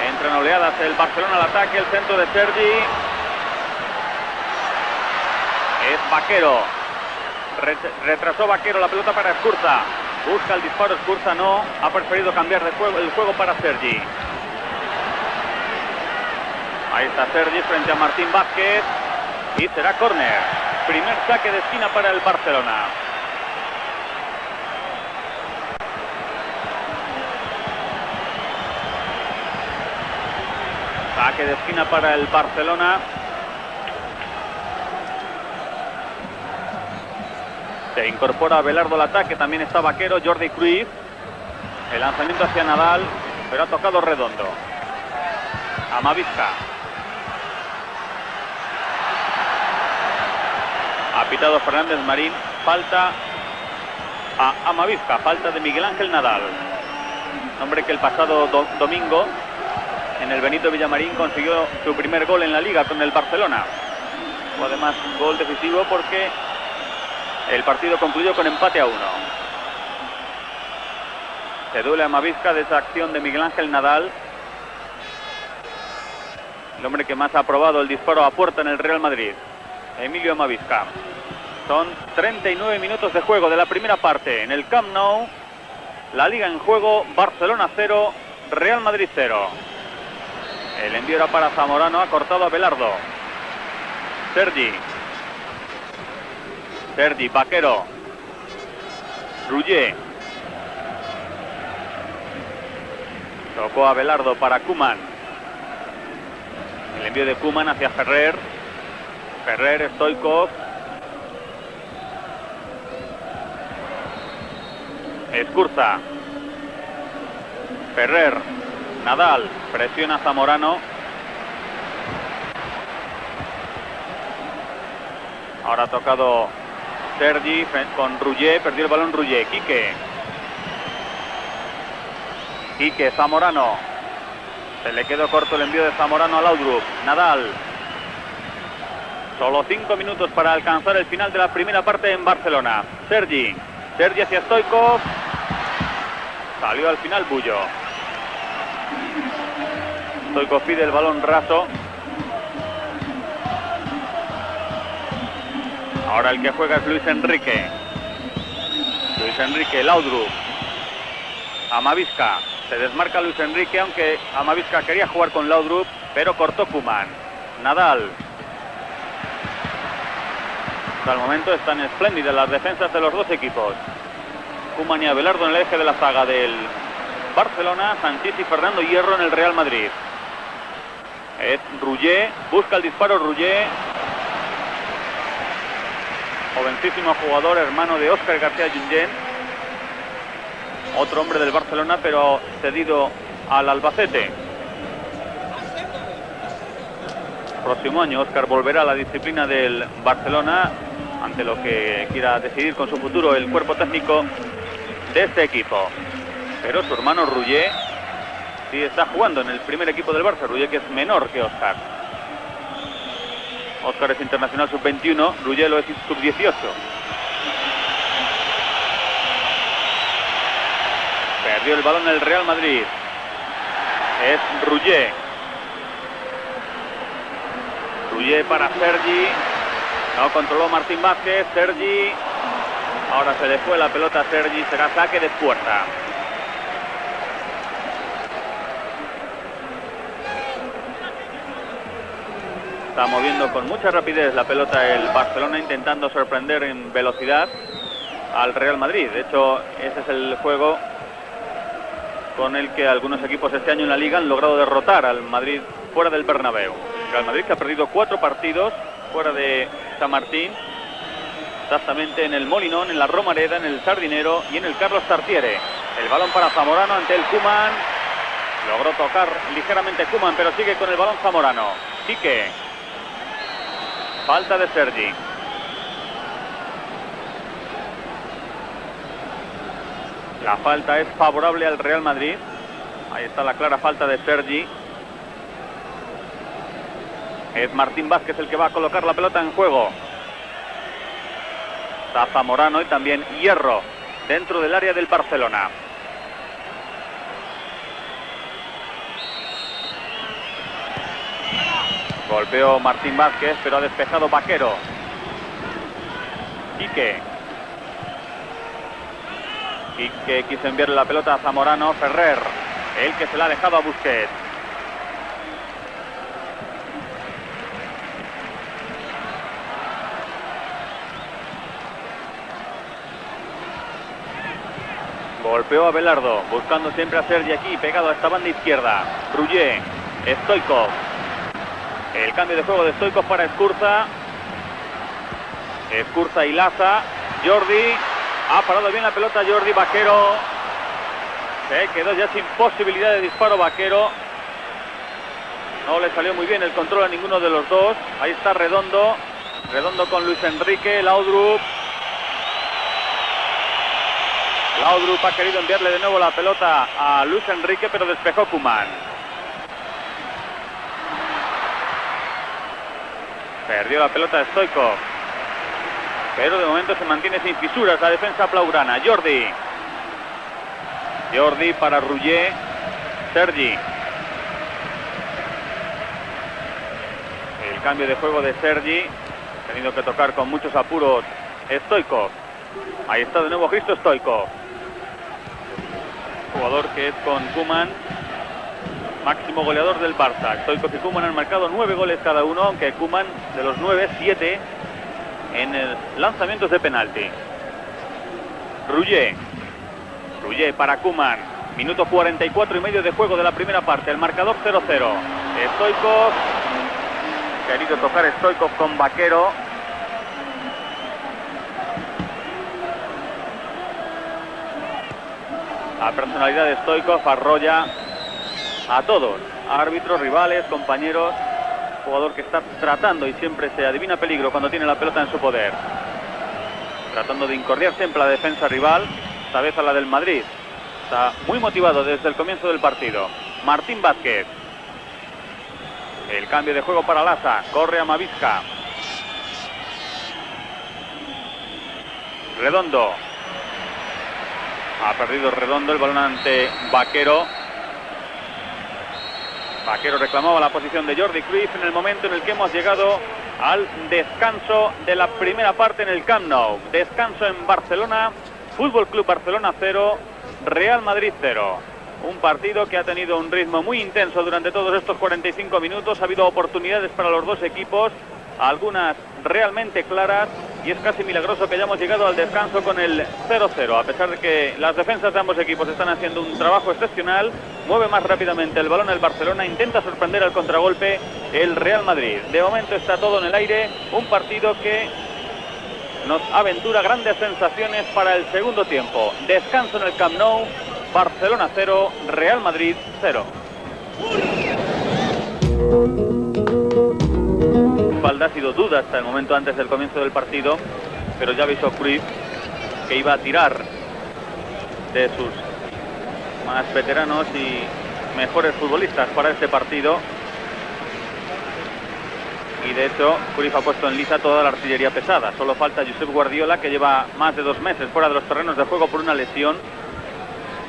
Entra en oleadas el Barcelona al ataque, el centro de Sergi. Es Vaquero. Retrasó Vaquero la pelota para Escurza. Busca el disparo, Escurza no. Ha preferido cambiar de juego, el juego para Sergi. Ahí está Sergi frente a Martín Vázquez. Y será córner. Primer saque de esquina para el Barcelona. Saque de esquina para el Barcelona. Se incorpora Abelardo al ataque, también está Vaquero, Jordi Cruyff. El lanzamiento hacia Nadal, pero ha tocado redondo. Amavisca. Ha pitado Fernández Marín, falta a Amavisca, falta de Miguel Ángel Nadal. Hombre que el pasado domingo en el Benito Villamarín consiguió su primer gol en la Liga con el Barcelona. Fue además gol decisivo porque el partido concluyó con empate a 1. Se duele a Amavisca de esa acción de Miguel Ángel Nadal. El hombre que más ha probado el disparo a puerta en el Real Madrid. Emilio Amavisca. Son 39 minutos de juego de la primera parte en el Camp Nou. La Liga en juego, Barcelona 0, Real Madrid 0. El envío era para Zamorano, ha cortado a Abelardo. Sergi, Vaquero. Rouget. Tocó a Abelardo para Koeman. El envío de Koeman hacia Ferrer. Ferrer, Stoichkov. Escurza. Ferrer. Nadal. Presiona a Zamorano. Ahora ha tocado Sergi con Rouget. Perdió el balón Rouget. Quique, Zamorano. Se le quedó corto el envío de Zamorano a Laudrup. Nadal. Solo 5 minutos para alcanzar el final de la primera parte en Barcelona. Sergi hacia Stoichkov. Salió al final Bullo. Stoichkov pide el balón raso. Ahora el que juega es Luis Enrique. Laudrup. Amavisca. Se desmarca Luis Enrique, aunque Amavisca quería jugar con Laudrup, pero cortó Koeman. Nadal. Hasta el momento están espléndidas las defensas de los dos equipos. Koeman y Abelardo en el eje de la zaga del Barcelona. Sanchís y Fernando Hierro en el Real Madrid. Es Rouget. Busca el disparo Rouget. Jovencísimo jugador, hermano de Óscar García Junyent. Otro hombre del Barcelona, pero cedido al Albacete. Próximo año Óscar volverá a la disciplina del Barcelona, ante lo que quiera decidir con su futuro el cuerpo técnico de este equipo. Pero su hermano Rouget sí está jugando en el primer equipo del Barça. Rouget, que es menor que Óscar. Óscar es internacional sub-21, Rouget lo es sub-18. Perdió el balón el Real Madrid. Es Rouget. Rouget para Sergi. No controló Martín Vázquez. Sergi. Ahora se le fue la pelota a Sergi. Será saque de puerta. Está moviendo con mucha rapidez la pelota el Barcelona, intentando sorprender en velocidad al Real Madrid. De hecho, ese es el juego con el que algunos equipos este año en la Liga han logrado derrotar al Madrid fuera del Bernabéu. Real Madrid que ha perdido 4 partidos fuera de San Martín, exactamente en el Molinón, en la Romareda, en el Sardinero y en el Carlos Tartiere. El balón para Zamorano ante el Koeman. Logró tocar ligeramente Koeman, pero sigue con el balón Zamorano. Quique. Falta de Sergi. La falta es favorable al Real Madrid. Ahí está la clara falta de Sergi. Es Martín Vázquez el que va a colocar la pelota en juego. Está Zamorano y también Hierro dentro del área del Barcelona. Golpeó Martín Vázquez, pero ha despejado Vaquero. Quique quiso enviarle la pelota a Zamorano. Ferrer, el que se la ha dejado a Busquets. Golpeó a Belardo, buscando siempre a Sergi aquí, pegado a esta banda izquierda. Rouget, Stoichkov. El cambio de juego de Stoichkov para Escurza. Escurza y Laza. Jordi. Ha parado bien la pelota Jordi. Vaquero. Se quedó ya sin posibilidad de disparo Vaquero. No le salió muy bien el control a ninguno de los dos. Ahí está Redondo. Redondo con Luis Enrique. Laudrup. Laudrup ha querido enviarle de nuevo la pelota a Luis Enrique, pero despejó Koeman. Perdió la pelota de Stoichkov, pero de momento se mantiene sin fisuras la defensa blaugrana. Jordi para Rouget. Sergi. El cambio de juego de Sergi. Ha tenido que tocar con muchos apuros Stoichkov. Ahí está de nuevo Hristo Stoichkov, jugador que es con Koeman máximo goleador del Barça. Stoichkov y Koeman han marcado 9 goles cada uno, aunque Koeman de los 9, 7 en lanzamientos de penalti. Rouget para Koeman. Minuto 44 y medio de juego de la primera parte. El marcador 0-0. Stoichkov. Querido tocar Stoichkov con Vaquero. La personalidad de Stoichkov arrolla a todos, árbitros, rivales, compañeros. Jugador que está tratando, y siempre se adivina peligro cuando tiene la pelota en su poder, tratando de incordiar siempre a la defensa rival, esta vez a la del Madrid. Está muy motivado desde el comienzo del partido. Martín Vázquez. El cambio de juego para Laza. Corre a Mavisca. Redondo. Ha perdido Redondo el balón ante Vaquero. Vaquero reclamaba la posición de Jordi Cruyff en el momento en el que hemos llegado al descanso de la primera parte en el Camp Nou. Descanso en Barcelona. Fútbol Club Barcelona 0, Real Madrid 0. Un partido que ha tenido un ritmo muy intenso durante todos estos 45 minutos. Ha habido oportunidades para los dos equipos, algunas realmente claras, y es casi milagroso que hayamos llegado al descanso con el 0-0, a pesar de que las defensas de ambos equipos están haciendo un trabajo excepcional. Mueve más rápidamente el balón el Barcelona, intenta sorprender al contragolpe el Real Madrid. De momento está todo en el aire, un partido que nos aventura grandes sensaciones para el segundo tiempo. Descanso en el Camp Nou, Barcelona 0, Real Madrid 0. Ha sido duda hasta el momento antes del comienzo del partido, pero ya avisó Cruyff que iba a tirar de sus más veteranos y mejores futbolistas para este partido, y de hecho Cruyff ha puesto en liza toda la artillería pesada. Solo falta Josep Guardiola, que lleva más de 2 meses fuera de los terrenos de juego por una lesión,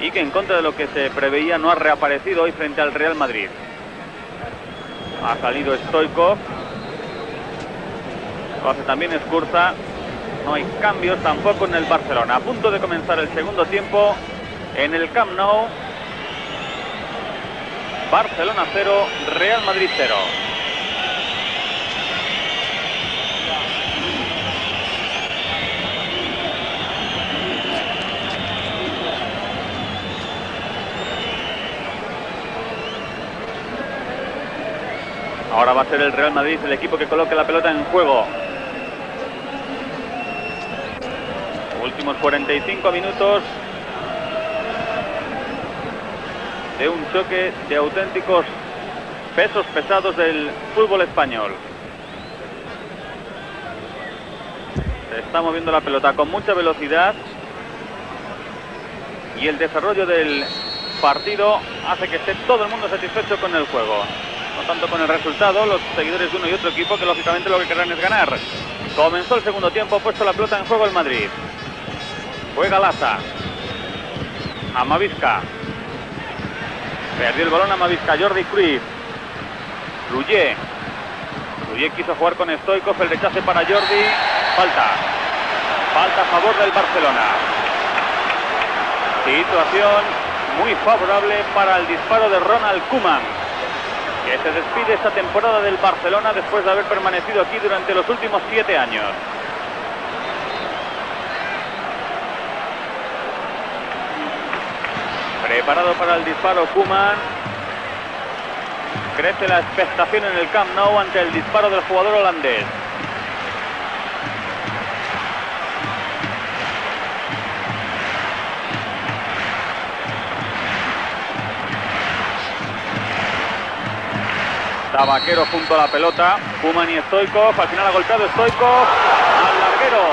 y que en contra de lo que se preveía no ha reaparecido hoy frente al Real Madrid. Ha salido Stoichkov, lo hace también Skurza. No hay cambios tampoco en el Barcelona. A punto de comenzar el segundo tiempo en el Camp Nou. Barcelona 0, Real Madrid 0. Ahora va a ser el Real Madrid el equipo que coloque la pelota en juego. Últimos 45 minutos de un choque de auténticos pesos pesados del fútbol español. Se está moviendo la pelota con mucha velocidad y el desarrollo del partido hace que esté todo el mundo satisfecho con el juego. No tanto con el resultado, los seguidores de uno y otro equipo, que lógicamente lo que querrán es ganar. Comenzó el segundo tiempo, ha puesto la pelota en juego el Madrid. Juega Laza. Amavisca. Perdió el balón Amavisca. Jordi Cruyff. Rullier. Rullier quiso jugar con Stoichkov. El rechace para Jordi. Falta. Falta a favor del Barcelona. Situación muy favorable para el disparo de Ronald Koeman, que se despide esta temporada del Barcelona después de haber permanecido aquí durante los últimos 7 años. Preparado para el disparo Koeman. Crece la expectación en el Camp Nou ante el disparo del jugador holandés. Tabaquero junto a la pelota. Koeman y Stoichkov. Al final ha golpeado Stoichkov al larguero.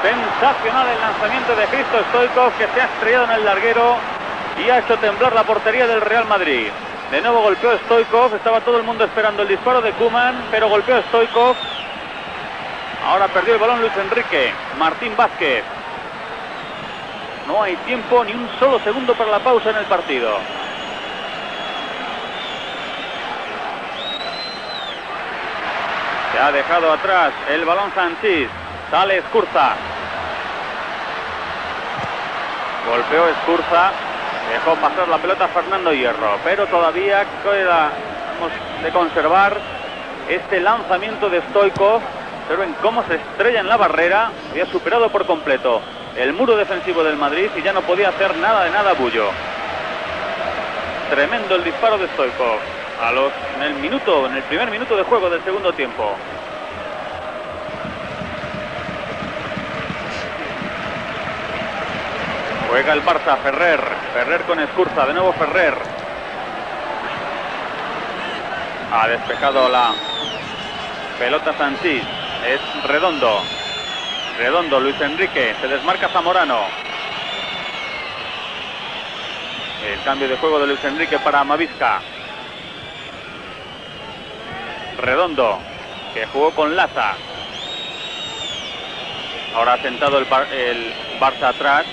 Sensacional el lanzamiento de Hristo Stoichkov, que se ha estrellado en el larguero y ha hecho temblar la portería del Real Madrid. De nuevo golpeó Stoichkov. Estaba todo el mundo esperando el disparo de Koeman, pero golpeó Stoichkov. Ahora perdió el balón Luis Enrique. Martín Vázquez. No hay tiempo ni un solo segundo para la pausa en el partido. Se ha dejado atrás el balón Sanchís. Sale Skurza. Golpeó Skurza. Dejó pasar la pelota a Fernando Hierro. Pero todavía queda de conservar este lanzamiento de Stoichkov. Observen cómo se estrella en la barrera. Había superado por completo el muro defensivo del Madrid y ya no podía hacer nada de nada Bullo. Tremendo el disparo de Stoichkov. En el primer minuto de juego del segundo tiempo. Juega el Barça, Ferrer. Ferrer con Skurza, de nuevo Ferrer. Ha despejado la pelota Sanchís. Es Redondo. Redondo, Luis Enrique. Se desmarca Zamorano. El cambio de juego de Luis Enrique para Amavisca. Redondo, que jugó con Laza. Ahora ha sentado el Barça atrás.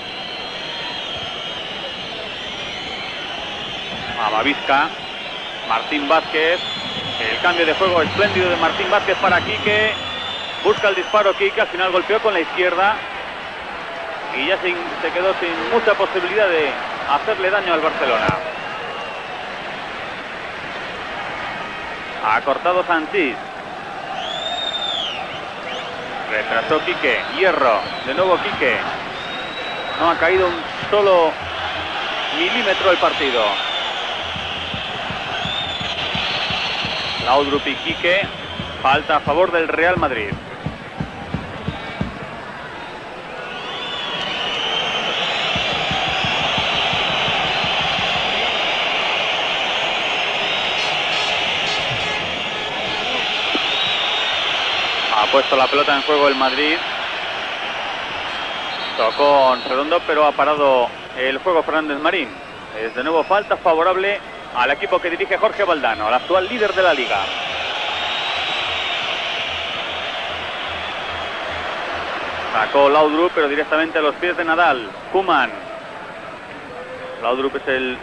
Amavisca. Martín Vázquez. El cambio de juego espléndido de Martín Vázquez para Quique. Busca el disparo Quique. Al final golpeó con la izquierda. Y ya se quedó sin mucha posibilidad de hacerle daño al Barcelona. Ha cortado Sanchís. Retrasó Quique. Hierro. De nuevo Quique. No ha caído un solo milímetro el partido. Laudrup y Quique. Falta a favor del Real Madrid. Ha puesto la pelota en juego el Madrid. Tocó Redondo, pero ha parado el juego Fernández Marín. Es de nuevo falta favorable al equipo que dirige Jorge Valdano, el actual líder de la liga. Sacó Laudrup, pero directamente a los pies de Nadal. Koeman. Laudrup es el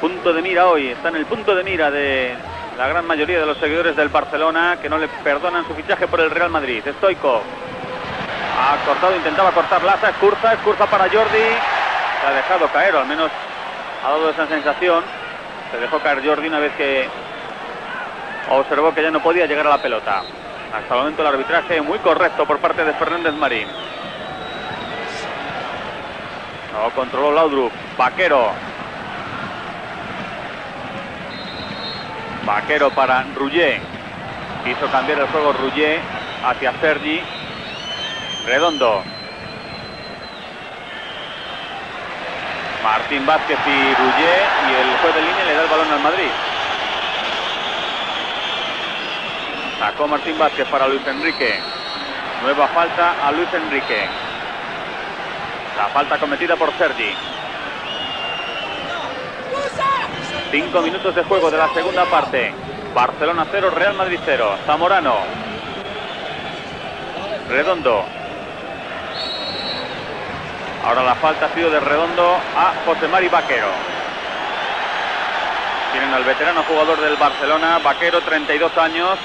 punto de mira hoy, está en el punto de mira de la gran mayoría de los seguidores del Barcelona, que no le perdonan su fichaje por el Real Madrid. Stoichkov ha cortado, intentaba cortar Laza, Escurza para Jordi, se ha dejado caer, o al menos ha dado esa sensación. Se dejó caer Jordi una vez que observó que ya no podía llegar a la pelota. Hasta el momento el arbitraje muy correcto por parte de Fernández Marín. No controló Laudrup. Vaquero para Rouget. Quiso cambiar el juego Rouget hacia Sergi. Redondo. Martín Vázquez y Rouget, y el juez de línea le da el balón al Madrid. Sacó Martín Vázquez para Luis Enrique. Nueva falta a Luis Enrique. La falta cometida por Sergi. 5 minutos de juego de la segunda parte. Barcelona 0, Real Madrid 0. Zamorano. Redondo. Ahora la falta ha sido de Redondo a José Mari Vaquero. Tienen al veterano jugador del Barcelona, Vaquero, 32 años.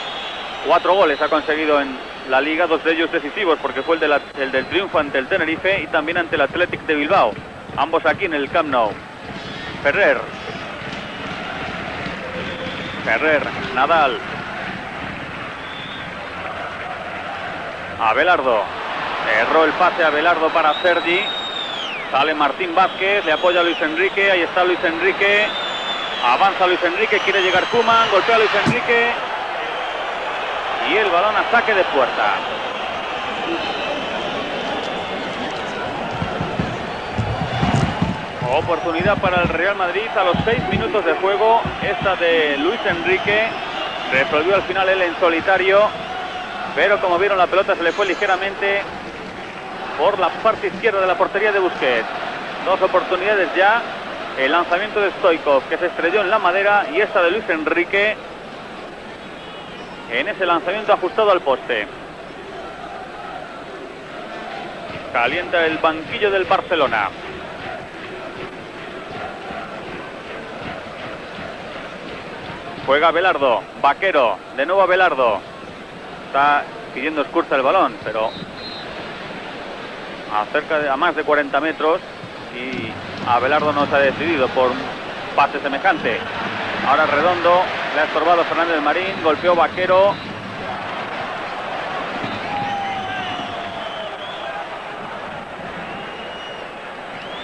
4 goles ha conseguido en la Liga, 2 de ellos decisivos, porque fue el del triunfo ante el Tenerife y también ante el Athletic de Bilbao. Ambos aquí en el Camp Nou. Ferrer, Nadal. Abelardo. Erró el pase a Abelardo para Sergi. Sale Martín Vázquez, le apoya a Luis Enrique. Ahí está Luis Enrique. Avanza Luis Enrique, quiere llegar Koeman, golpea a Luis Enrique. Y el balón a saque de puerta. Oportunidad para el Real Madrid a los 6 minutos de juego. Esta de Luis Enrique. Resolvió al final él en solitario. Pero como vieron, la pelota se le fue ligeramente por la parte izquierda de la portería de Busquets. 2 oportunidades ya. El lanzamiento de Stoichkov, que se estrelló en la madera, y esta de Luis Enrique en ese lanzamiento ajustado al poste. Calienta el banquillo del Barcelona. Juega Abelardo, Vaquero, de nuevo Abelardo. Está pidiendo Escurza el balón, pero a más de 40 metros, y Abelardo no se ha decidido por un pase semejante. Ahora Redondo, le ha estorbado Fernández Marín, golpeó Vaquero.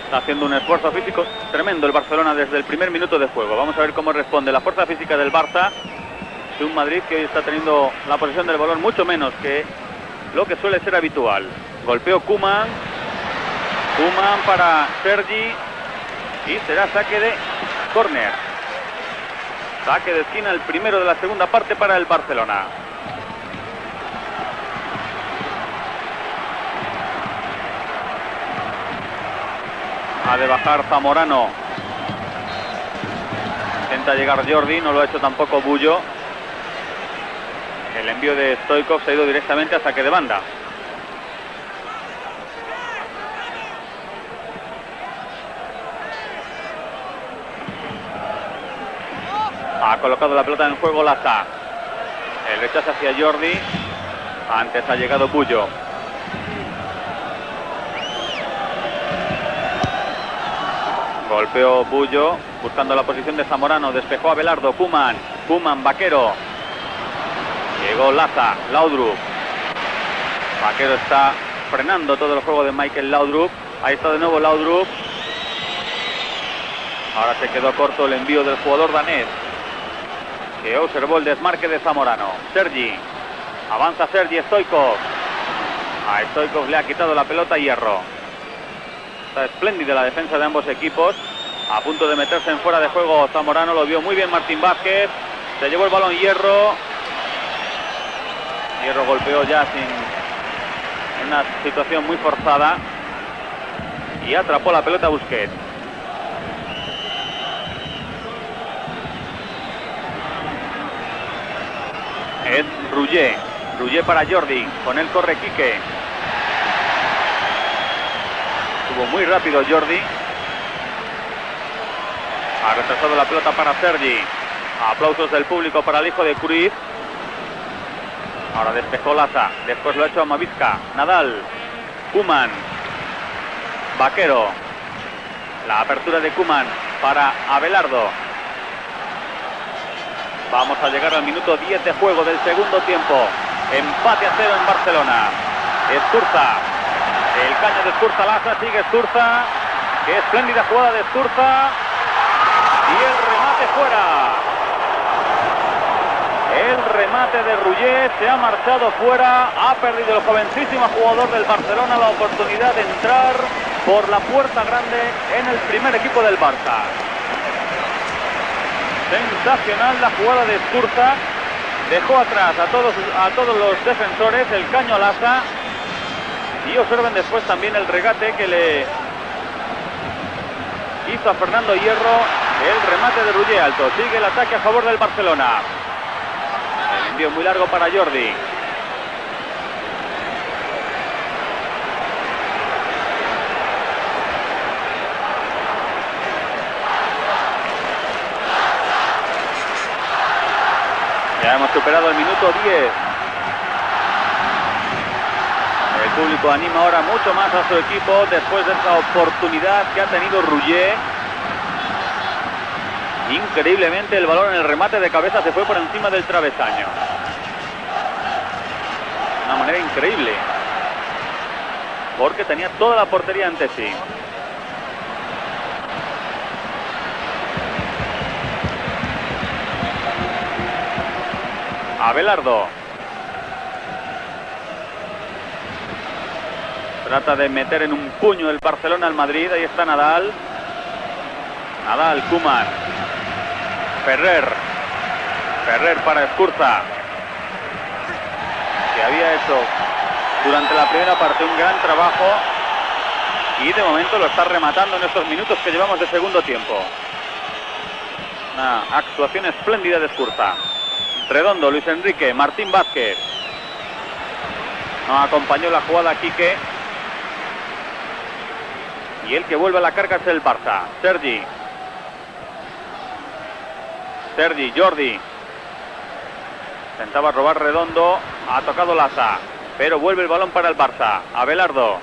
Está haciendo un esfuerzo físico tremendo el Barcelona desde el primer minuto de juego. Vamos a ver cómo responde la fuerza física del Barça, de un Madrid que hoy está teniendo la posesión del balón mucho menos que lo que suele ser habitual. Golpeó Koeman para Sergi, y será saque de córner. Saque de esquina, el primero de la segunda parte para el Barcelona. Ha de bajar Zamorano. Intenta llegar Jordi, no lo ha hecho tampoco Bullo. El envío de Stoichkov se ha ido directamente a saque de banda. Ha colocado la pelota en juego Laza. El rechazo hacia Jordi. Antes ha llegado Bullo. Golpeó Bullo, buscando la posición de Zamorano. Despejó a Abelardo. Koeman, Vaquero. Llegó Laza, Laudrup. Vaquero está frenando todo el juego de Michael Laudrup. Ahí está de nuevo Laudrup. Ahora se quedó corto el envío del jugador danés, que observó el desmarque de Zamorano. Sergi. Avanza Sergi. Stoichkov. A Stoichkov le ha quitado la pelota Hierro. Está espléndida la defensa de ambos equipos. A punto de meterse en fuera de juego Zamorano. Lo vio muy bien Martín Vázquez. Se llevó el balón Hierro. Hierro golpeó ya en una situación muy forzada. Y atrapó la pelota Busquets. Es Rouget para Jordi. Con él corre Quique. Estuvo muy rápido Jordi. Ha retrasado la pelota para Sergi. Aplausos del público para el hijo de Cruyff. Ahora despejó Laza. Después lo ha hecho Amavisca. Nadal. Koeman. Vaquero. La apertura de Koeman para Abelardo. Vamos a llegar al minuto 10 de juego del segundo tiempo. Empate a 0 en Barcelona. Sturza. El caño de Sturza. Laza. Sigue Sturza. Qué espléndida jugada de Sturza. Y el remate fuera. El remate de Rullet se ha marchado fuera. Ha perdido el jovencísimo jugador del Barcelona la oportunidad de entrar por la puerta grande en el primer equipo del Barça. Sensacional la jugada de Sturza. Dejó atrás a todos los defensores. El caño a Laza. Y observen después también el regate que le hizo a Fernando Hierro. El remate de Rullet alto. Sigue el ataque a favor del Barcelona. El envío muy largo para Jordi. Ya hemos superado el minuto 10. El público anima ahora mucho más a su equipo después de esa oportunidad que ha tenido Rullet. Increíblemente el balón en el remate de cabeza se fue por encima del travesaño. De una manera increíble. Porque tenía toda la portería ante sí. Abelardo. Trata de meter en un puño el Barcelona al Madrid. Ahí está Nadal. Nadal, Koeman. Ferrer para Sturza, que había hecho durante la primera parte un gran trabajo y de momento lo está rematando en estos minutos que llevamos de segundo tiempo. Una actuación espléndida de Sturza. Redondo, Luis Enrique, Martín Vázquez. No acompañó la jugada Quique. Y el que vuelve a la carga es el Barça. Sergi, Jordi. Intentaba robar Redondo. Ha tocado Laza. Pero vuelve el balón para el Barça. Abelardo,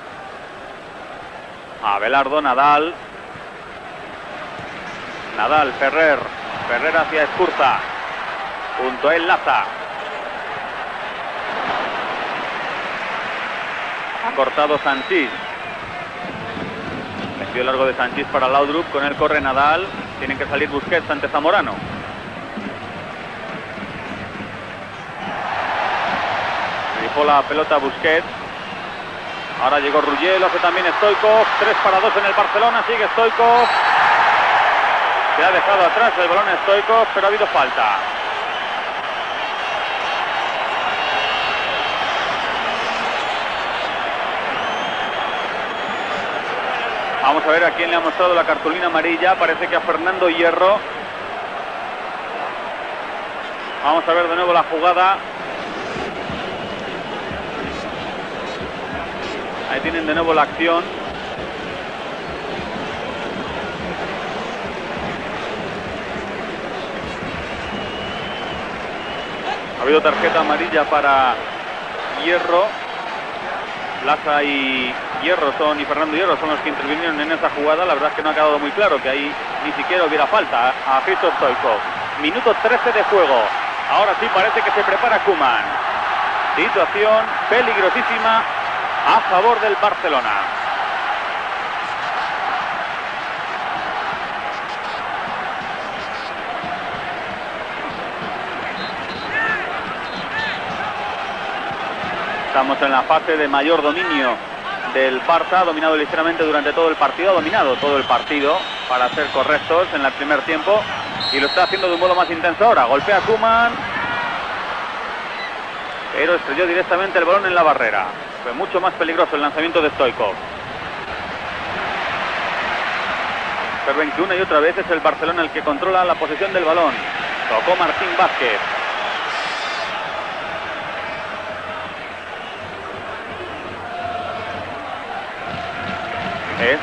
Nadal. Ferrer hacia Sturza. Junto a él Laza. Ha cortado Sanchís. Envío largo de Sanchís para Laudrup. Con él corre Nadal. Tienen que salir Busquets ante Zamorano. Dejó la pelota Busquets. Ahora llegó Rullet, lo hace también Stoichkov. 3-2 en el Barcelona. Sigue Stoichkov. Se ha dejado atrás el balón a Stoichkov, pero ha habido falta. Vamos a ver a quién le ha mostrado la cartulina amarilla. Parece que a Fernando Hierro. Vamos a ver de nuevo la jugada. Ahí tienen de nuevo la acción. Ha habido tarjeta amarilla para Hierro. Laza y Fernando Hierro son los que intervinieron en esa jugada. La verdad es que no ha quedado muy claro que ahí ni siquiera hubiera falta a Hristo Stoichkov. Minuto 13 de juego. Ahora sí parece que se prepara Koeman. Situación peligrosísima a favor del Barcelona. Estamos en la fase de mayor dominio del Barça. Ha dominado ligeramente durante todo el partido. Ha dominado todo el partido, para ser correctos, en el primer tiempo. Y lo está haciendo de un modo más intenso ahora. Golpea Koeman. Pero estrelló directamente el balón en la barrera. Fue mucho más peligroso el lanzamiento de Stoichkov. Observen que una y otra vez es el Barcelona el que controla la posesión del balón. Tocó Martín Vázquez. Es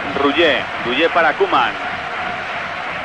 Rullet para Koeman.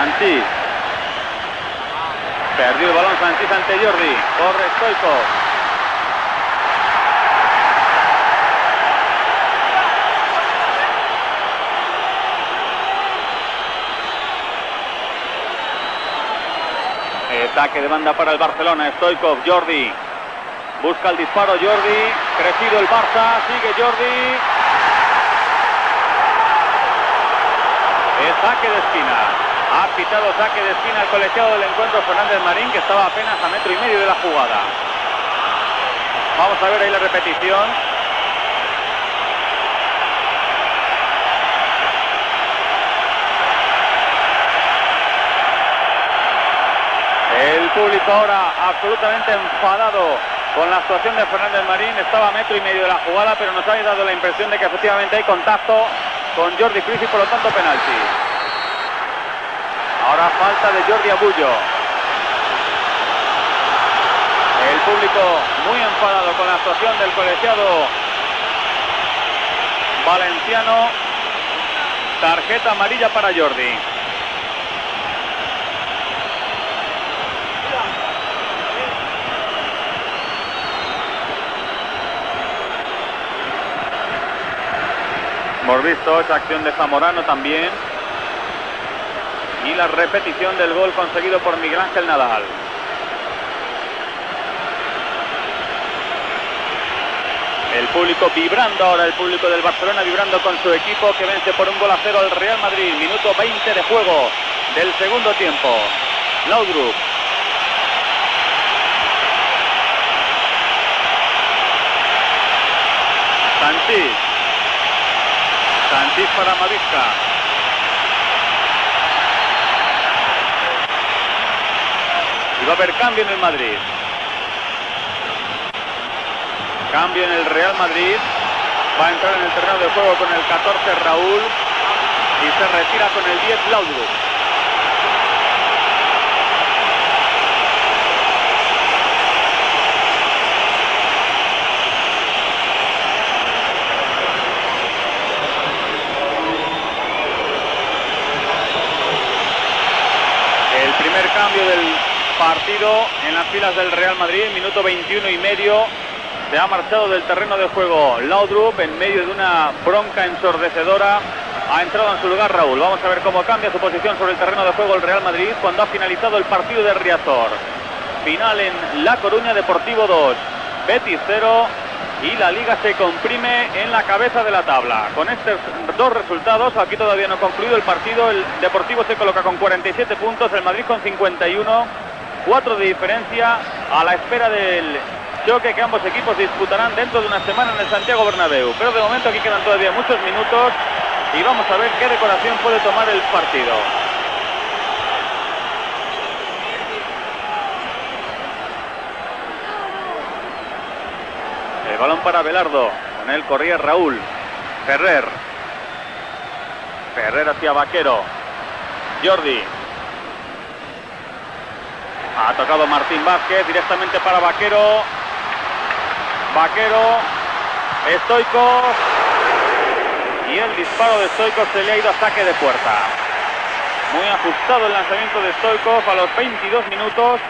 Sanchís. Perdió el balón Sanchís ante Jordi. Corre Stoichkov. Saque de banda para el Barcelona. Stoichkov, Jordi. Busca el disparo Jordi. Crecido el Barça. Sigue Jordi. Saque de esquina. Ha pitado saque de esquina el colegiado del encuentro Fernández Marín, que estaba apenas a 1,5 metros de la jugada. Vamos a ver ahí la repetición. El público ahora absolutamente enfadado con la actuación de Fernández Marín. Estaba a 1,5 metros de la jugada, pero nos ha dado la impresión de que efectivamente hay contacto con Jordi Cruyff y por lo tanto penalti. Ahora falta de Jordi Abullo. El público muy enfadado con la actuación del colegiado valenciano. Tarjeta amarilla para Jordi. Hemos visto esa acción de Zamorano también. Y la repetición del gol conseguido por Miguel Ángel Nadal. El público vibrando ahora, el público del Barcelona vibrando con su equipo, que vence por 1-0 al Real Madrid. Minuto 20 de juego del segundo tiempo. Laudrup. Sanchís. Sanchís para Mavisca. Y va a haber cambio en el Madrid. Cambio en el Real Madrid. Va a entrar en el terreno de juego con el 14 Raúl. Y se retira con el 10 Laudrup. El primer cambio del partido en las filas del Real Madrid, minuto 21 y medio. Se ha marchado del terreno de juego Laudrup en medio de una bronca ensordecedora. Ha entrado en su lugar Raúl. Vamos a ver cómo cambia su posición sobre el terreno de juego el Real Madrid cuando ha finalizado el partido de Riazor. Final en La Coruña, Deportivo 2, Betis 0. Y la Liga se comprime en la cabeza de la tabla. Con estos dos resultados, aquí todavía no ha concluido el partido. El Deportivo se coloca con 47 puntos, el Madrid con 51. 4 de diferencia, a la espera del choque que ambos equipos disputarán dentro de una semana en el Santiago Bernabéu. Pero de momento aquí quedan todavía muchos minutos y vamos a ver qué decoración puede tomar el partido. El balón para Belardo, con él corría Raúl. Ferrer hacia Vaquero. Jordi. Ha tocado Martín Vázquez directamente para Vaquero. Stoichkov. Y el disparo de Stoichkov se le ha ido a saque de puerta. Muy ajustado el lanzamiento de Stoichkov a los 22 minutos.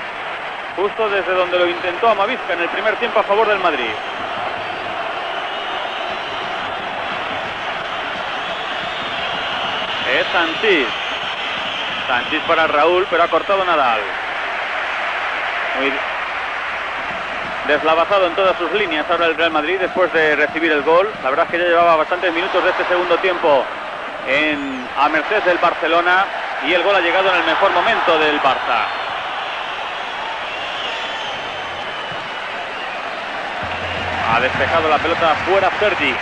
Justo desde donde lo intentó Amavisca en el primer tiempo a favor del Madrid. Es Sanchís. Sanchís para Raúl, pero ha cortado Nadal. Muy deslavazado en todas sus líneas ahora el Real Madrid después de recibir el gol. La verdad es que ya llevaba bastantes minutos de este segundo tiempo a merced del Barcelona y el gol ha llegado en el mejor momento del Barça. Ha despejado la pelota fuera Sergi.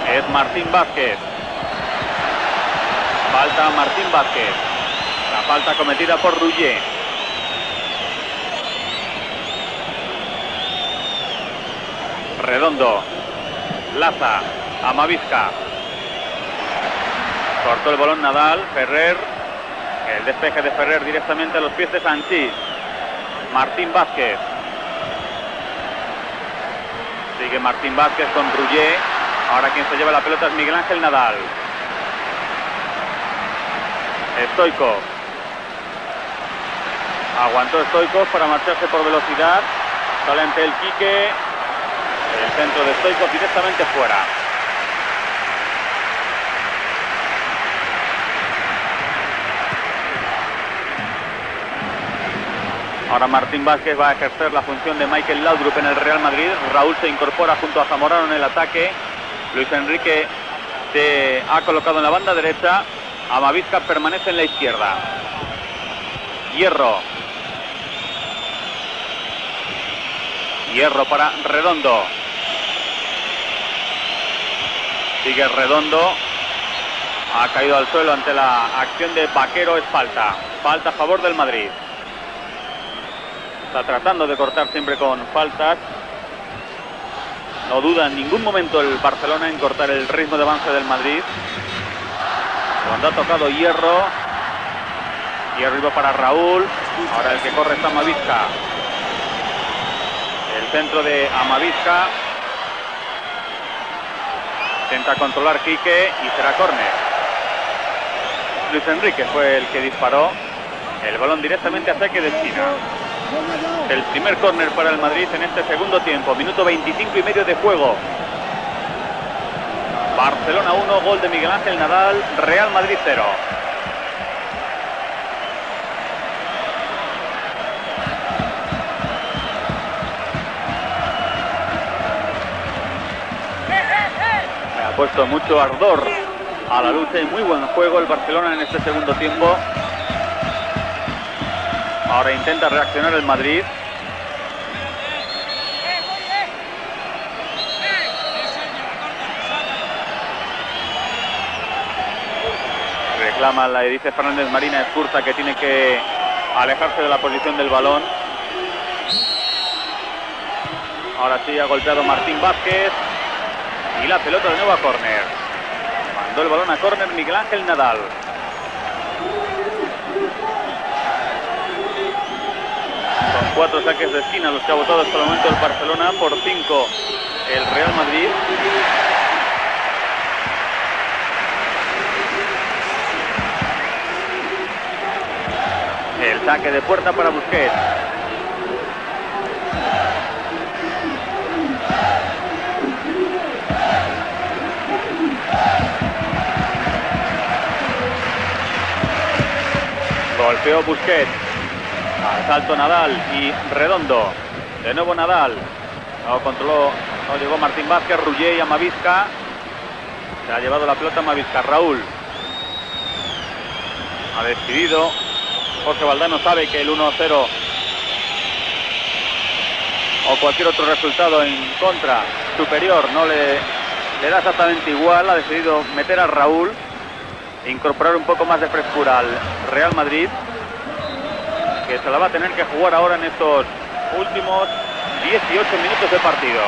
Es Martín Vázquez. Falta Martín Vázquez. La falta cometida por Rougier. Redondo. Laza. Amavisca. Cortó el balón Nadal. Ferrer. El despeje de Ferrer directamente a los pies de Sanchís. Martín Vázquez. Sigue Martín Vázquez con Rullet. Ahora quien se lleva la pelota es Miguel Ángel Nadal. Stoichkov. Aguantó Stoichkov para marcharse por velocidad. Sale ante el Quique. El centro de Stoichkov directamente fuera. Ahora Martín Vázquez va a ejercer la función de Michael Laudrup en el Real Madrid. Raúl se incorpora junto a Zamorano en el ataque. Luis Enrique se ha colocado en la banda derecha. Amavisca permanece en la izquierda. Hierro. Hierro para Redondo. Sigue Redondo. Ha caído al suelo ante la acción de Vaquero. Es falta. Falta a favor del Madrid. Está tratando de cortar siempre con faltas. No duda en ningún momento el Barcelona en cortar el ritmo de avance del Madrid. Cuando ha tocado Hierro. Hierro iba para Raúl. Ahora el que corre es Amavisca. El centro de Amavisca. Intenta controlar Quique y será córner. Luis Enrique fue el que disparó. El balón directamente a saque de esquina. El primer córner para el Madrid en este segundo tiempo. Minuto 25 y medio de juego. Barcelona 1, gol de Miguel Ángel Nadal. Real Madrid 0. Ha puesto mucho ardor a la lucha y muy buen juego el Barcelona en este segundo tiempo. Ahora intenta reaccionar el Madrid. Reclama la Edice Fernández Marina Escurza, que tiene que alejarse de la posición del balón. Ahora sí ha golpeado Martín Vázquez. Y la pelota de nuevo a córner. Mandó el balón a córner Miguel Ángel Nadal. Con 4 saques de esquina los que ha votado hasta el momento el Barcelona, por 5 el Real Madrid. El saque de puerta para Busquets. Golpeó Busquets. Al salto Nadal y Redondo. De nuevo Nadal. No controló, no llegó Martín Vázquez. Rullet y Amavisca. Se ha llevado la pelota Amavisca. Raúl. Ha decidido. Jorge Valdano sabe que el 1-0 o cualquier otro resultado en contra superior no le da exactamente igual. Ha decidido meter a Raúl e incorporar un poco más de frescura al Real Madrid, que se la va a tener que jugar ahora en estos últimos 18 minutos de partido.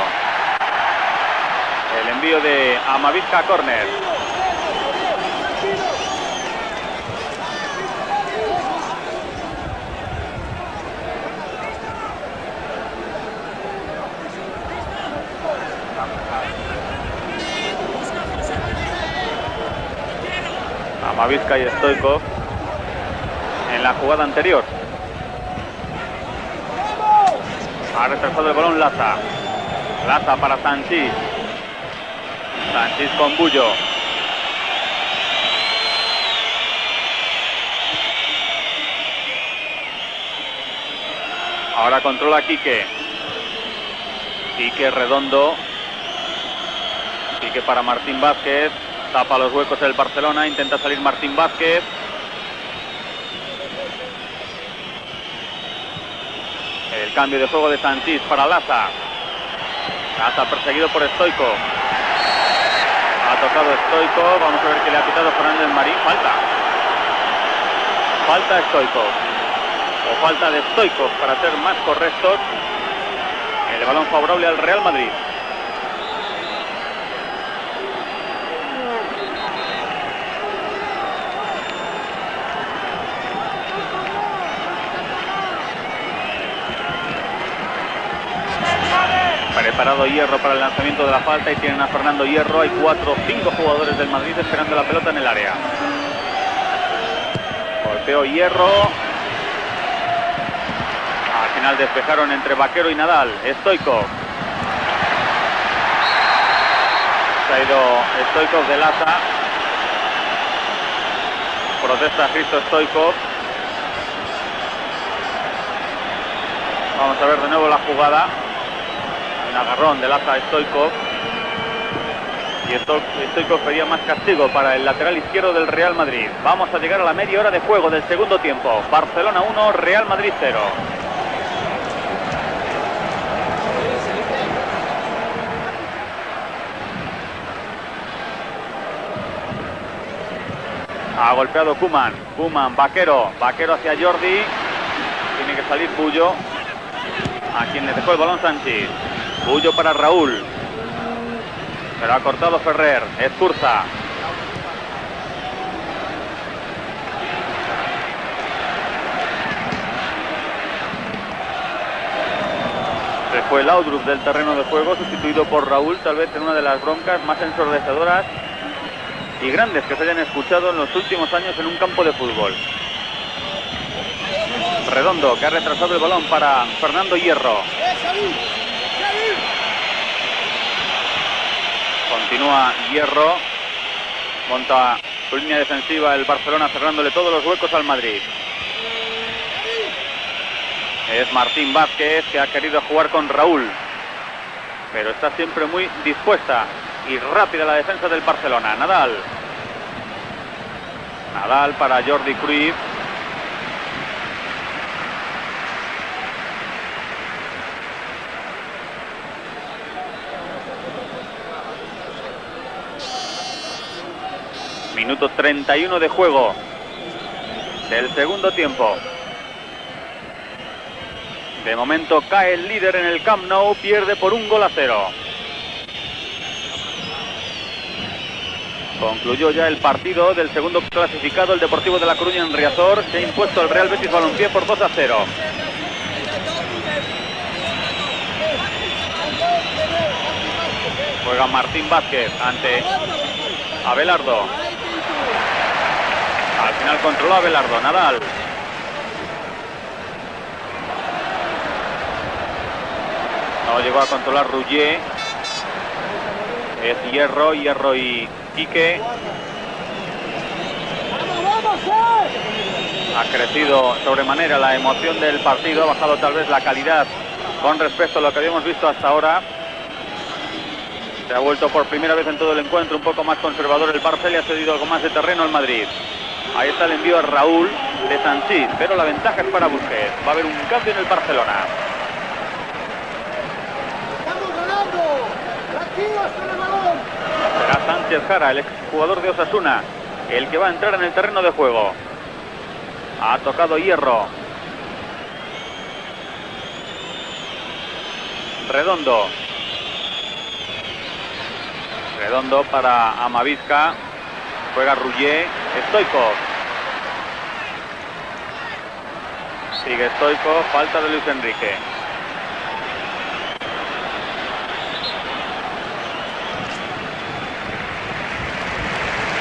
El envío de Amavisca a córner. Amavisca y Stoichkov en la jugada anterior. Ha retrasado el balón Laza. Laza para Sanchís. Sanchís con Bullo. Ahora controla Quique. Quique Redondo. Quique para Martín Vázquez. Tapa los huecos el Barcelona. Intenta salir Martín Vázquez. El cambio de juego de Sanchís para Laza. Laza perseguido por Stoichkov. Ha tocado Stoichkov. Vamos a ver qué le ha pitado Fernández Marín. Falta. Falta Stoichkov. O falta de Stoichkov, para ser más correctos. El balón favorable al Real Madrid. Preparado Hierro para el lanzamiento de la falta y tienen a Fernando Hierro. Hay 4 o 5 jugadores del Madrid esperando la pelota en el área. Golpeó Hierro. Al final despejaron entre Vaquero y Nadal. Stoichkov. Se ha ido Stoichkov de Laza. Protesta Hristo Stoichkov. Vamos a ver de nuevo la jugada. Un agarrón de Laza a Stoichkov. Y Stoichkov pedía más castigo para el lateral izquierdo del Real Madrid. Vamos a llegar a la media hora de juego del segundo tiempo. Barcelona 1, Real Madrid 0. Ha golpeado Koeman. Koeman, Vaquero. Vaquero hacia Jordi. Tiene que salir Bullo. A quien le dejó el balón Sanchís. Bullo para Raúl. Pero ha cortado Ferrer. Escurza. Se fue Laudrup del terreno de juego, sustituido por Raúl, tal vez en una de las broncas más ensordecedoras y grandes que se hayan escuchado en los últimos años en un campo de fútbol. Redondo, que ha retrasado el balón para Fernando Hierro. Continúa Hierro. Monta su línea defensiva el Barcelona, cerrándole todos los huecos al Madrid. Es Martín Vázquez, que ha querido jugar con Raúl, pero está siempre muy dispuesta y rápida la defensa del Barcelona. Nadal. Nadal para Jordi Cruyff. Minuto 31 de juego del segundo tiempo. De momento cae el líder en el Camp Nou, pierde por 1-0. Concluyó ya el partido del segundo clasificado, el Deportivo de La Coruña en Riazor. Se ha impuesto el Real Betis Balompié por 2-0. Juega Martín Vázquez ante Abelardo. Al final controló Abelardo. Nadal. No llegó a controlar Rougier. Es Hierro y Quique. Ha crecido sobremanera la emoción del partido. Ha bajado tal vez la calidad con respecto a lo que habíamos visto hasta ahora. Se ha vuelto por primera vez en todo el encuentro un poco más conservador el Barça y ha cedido algo más de terreno al Madrid. Ahí está el envío a Raúl de Sanchís, pero la ventaja es para Busquets. Va a haber un cambio en el Barcelona. Será Sánchez Jara, el exjugador de Osasuna, el que va a entrar en el terreno de juego. Ha tocado Hierro. Redondo. Redondo para Amavisca. Juega Rougier. Stoichkov. Sigue Stoichkov. Falta de Luis Enrique.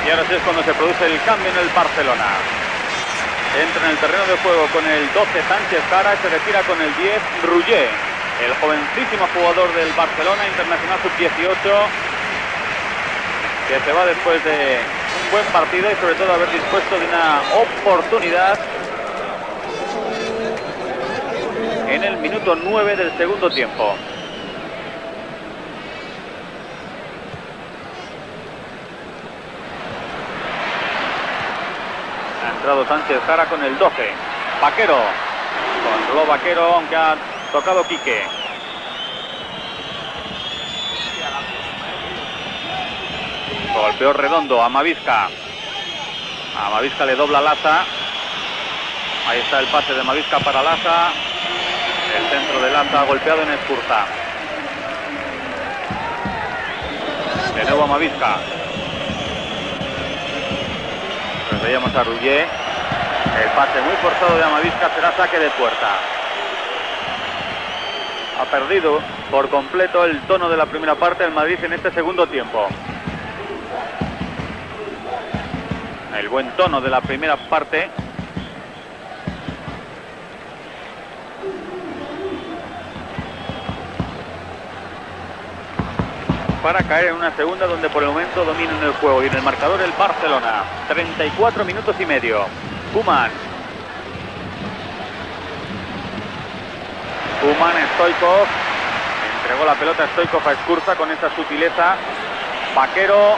Y ahora sí es cuando se produce el cambio en el Barcelona. Entra en el terreno de juego con el 12 Sánchez Jara y se retira con el 10 Rougier, el jovencísimo jugador del Barcelona, internacional sub-18, que se va después de un buen partido y sobre todo haber dispuesto de una oportunidad en el minuto 9 del segundo tiempo. Ha entrado Sánchez Jara con el 12. Vaquero. Controló Vaquero, aunque ha tocado Quique. Golpeó Redondo. Amavisca. Amavisca le dobla Laza. Ahí está el pase de Amavisca para Laza. El centro de Laza golpeado en Escurza. De nuevo Amavisca. Pues veíamos a Rougier. El pase muy forzado de Amavisca será saque de puerta. Ha perdido por completo el tono de la primera parte del Madrid en este segundo tiempo. El buen tono de la primera parte. Para caer en una segunda donde por el momento dominan el juego y en el marcador el Barcelona. 34 minutos y medio. Koeman, Stoichkov. Entregó la pelota a Stoichkov a Escurza con esa sutileza. Vaquero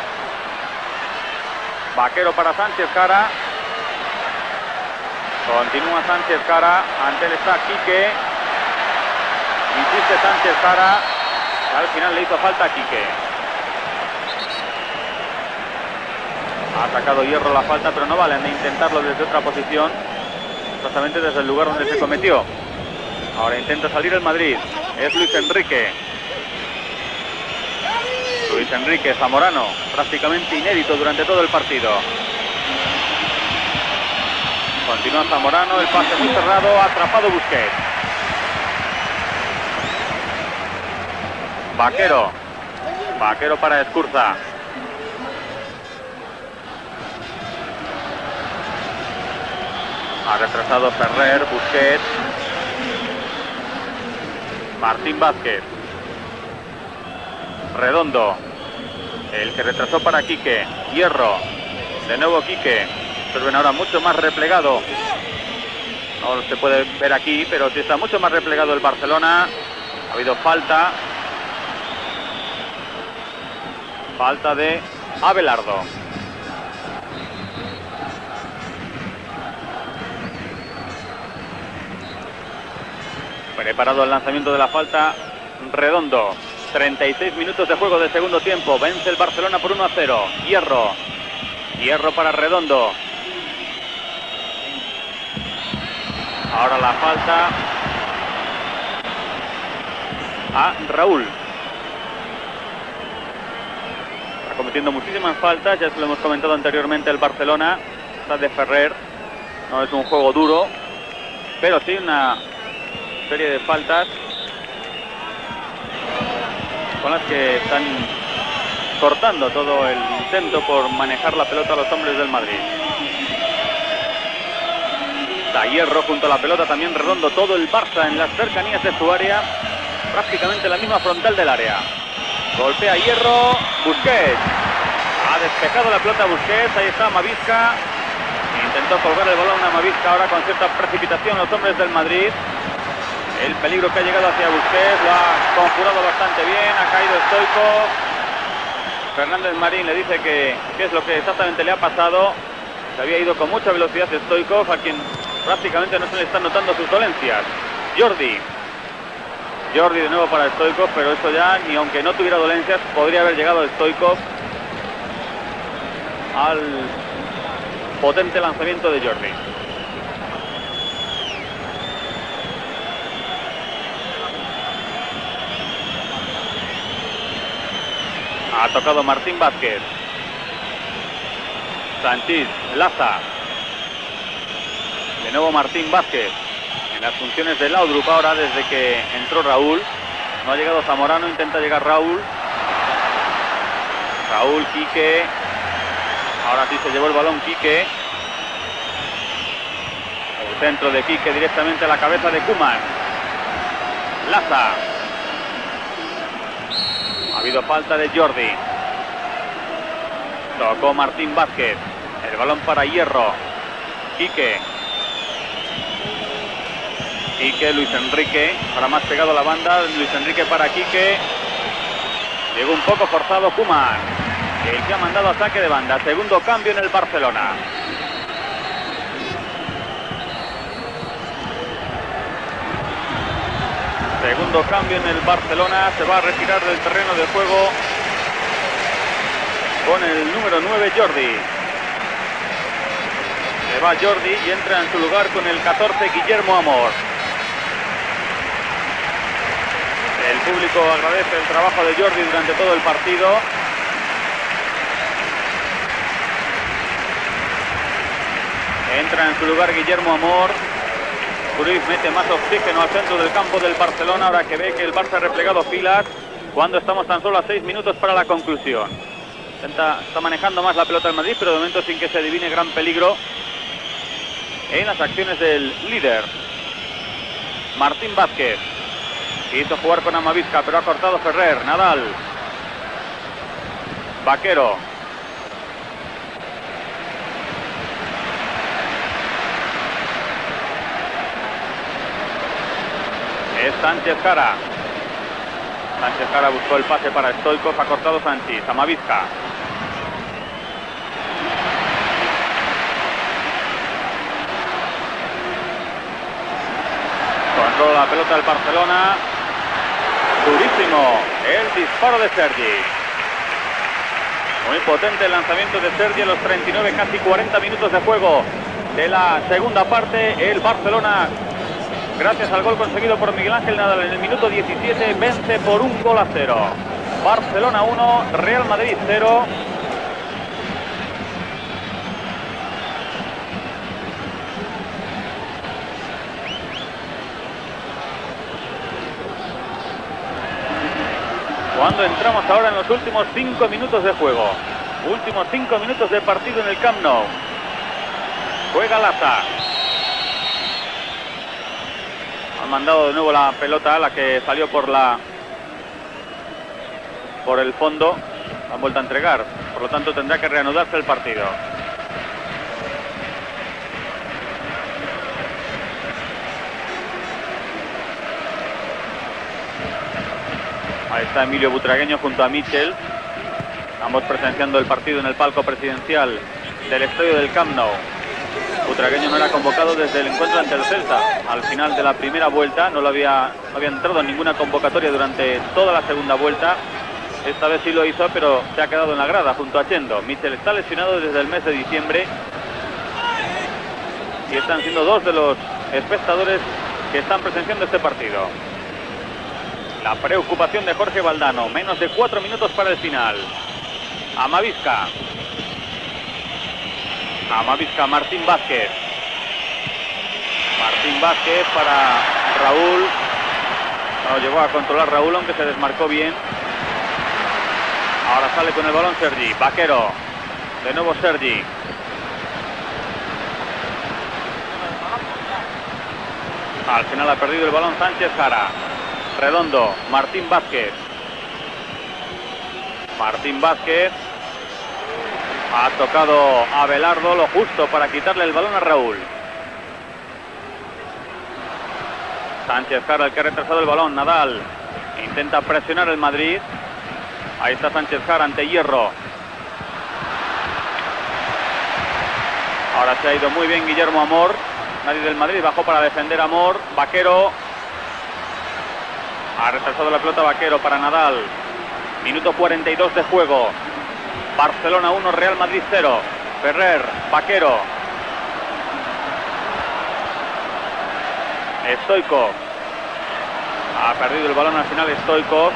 para Sánchez Cara. Continúa Sánchez Cara. Ante él está Quique. Insiste Sánchez Cara. Al final le hizo falta a Quique. Ha atacado Hierro la falta, pero no vale, han de intentarlo desde otra posición, exactamente desde el lugar donde se cometió. Ahora intenta salir el Madrid. Es Luis Enrique. Luis Enrique Zamorano, prácticamente inédito durante todo el partido. Continúa Zamorano, el pase muy cerrado, atrapado Busquets. Vaquero para Escurza. Ha retrasado Ferrer, Busquets. Martín Vázquez. Redondo. El que retrasó para Quique. Hierro. De nuevo Quique. Se ven ahora mucho más replegado. No se puede ver aquí, pero sí está mucho más replegado el Barcelona. Ha habido falta. Falta de Abelardo. Preparado el lanzamiento de la falta, Redondo. 36 minutos de juego del segundo tiempo. Vence el Barcelona por 1-0. Hierro para Redondo. Ahora la falta a Raúl. Está cometiendo muchísimas faltas, ya se lo hemos comentado anteriormente el Barcelona. Está de Ferrer. No es un juego duro, pero sí una serie de faltas con las que están cortando todo el intento por manejar la pelota a los hombres del Madrid. Da Hierro junto a la pelota, también Redondo, todo el Barça en las cercanías de su área, prácticamente la misma frontal del área. Golpea Hierro, Busquets. Ha despejado la pelota Busquets, ahí está Mavisca. Intentó colgar el balón a Mavisca ahora con cierta precipitación los hombres del Madrid. El peligro que ha llegado hacia Busquets lo ha conjurado bastante bien, ha caído Stoichkov. Fernández Marín le dice que qué es lo que exactamente le ha pasado. Se había ido con mucha velocidad Stoichkov, a quien prácticamente no se le están notando sus dolencias. Jordi de nuevo para Stoichkov, pero eso ya, ni aunque no tuviera dolencias, podría haber llegado Stoichkov al potente lanzamiento de Jordi. Ha tocado Martín Vázquez. Sanchís, Laza. De nuevo Martín Vázquez. En las funciones de Laudrup ahora desde que entró Raúl. No ha llegado Zamorano, intenta llegar Raúl. Quique. Ahora sí se llevó el balón Quique. El centro de Quique directamente a la cabeza de Koeman. Laza. Ha habido falta de Jordi. Tocó Martín Vázquez. El balón para Hierro. Quique, Luis Enrique. Ahora más pegado a la banda. Luis Enrique para Quique. Llegó un poco forzado Koeman, el que ha mandado a saque de banda. Segundo cambio en el Barcelona. Segundo cambio en el Barcelona. Se va a retirar del terreno de juego con el número 9 Jordi. Se va Jordi y entra en su lugar con el 14 Guillermo Amor. El público agradece el trabajo de Jordi durante todo el partido. Entra en su lugar Guillermo Amor. Cruyff mete más oxígeno al centro del campo del Barcelona, ahora que ve que el Barça ha replegado filas, cuando estamos tan solo a 6 minutos para la conclusión. Está manejando más la pelota el Madrid, pero de momento sin que se adivine gran peligro en las acciones del líder. Martín Vázquez quiso jugar con Amavisca, pero ha cortado Ferrer. Nadal, Vaquero, es Sánchez Jara. Sánchez Jara buscó el pase para Stoichkov, ha cortado Sánchez. Amavisca. Controla la pelota del Barcelona. Durísimo el disparo de Sergi. Muy potente el lanzamiento de Sergi a los 39, casi 40 minutos de juego de la segunda parte. El Barcelona, gracias al gol conseguido por Miguel Ángel Nadal en el minuto 17, vence por 1-0. Barcelona 1, Real Madrid 0. Cuando entramos ahora en los últimos 5 minutos de juego. Últimos 5 minutos de partido en el Camp Nou. Juega Laza. Han mandado de nuevo la pelota, la que salió por el fondo. Han vuelto a entregar. Por lo tanto tendrá que reanudarse el partido. Ahí está Emilio Butragueño junto a Michel, ambos presenciando el partido en el palco presidencial del estadio del Camp Nou. Butragueño no era convocado desde el encuentro ante el Celta. Al final de la primera vuelta no había entrado en ninguna convocatoria durante toda la segunda vuelta. Esta vez sí lo hizo, pero se ha quedado en la grada junto a Chendo. Michel está lesionado desde el mes de diciembre y están siendo dos de los espectadores que están presenciando este partido. La preocupación de Jorge Valdano. Menos de 4 minutos para el final. Amavisca. Amavisca, Martín Vázquez. Martín Vázquez para Raúl. No llegó a controlar Raúl, aunque se desmarcó bien. Ahora sale con el balón Sergi. Vaquero. De nuevo Sergi. Al final ha perdido el balón Sánchez Jara. Redondo, Martín Vázquez. Martín Vázquez ha tocado a Belardo lo justo para quitarle el balón a Raúl. Sánchez Jara, el que ha retrasado el balón. Nadal intenta presionar el Madrid. Ahí está Sánchez Jara ante Hierro. Ahora se ha ido muy bien Guillermo Amor. Nadie del Madrid bajó para defender a Amor. Vaquero. Ha retrasado la pelota Vaquero para Nadal. Minuto 42 de juego. Barcelona 1, Real Madrid 0. Ferrer, Vaquero. Stoichkov. Ha perdido el balón al final Stoichkov.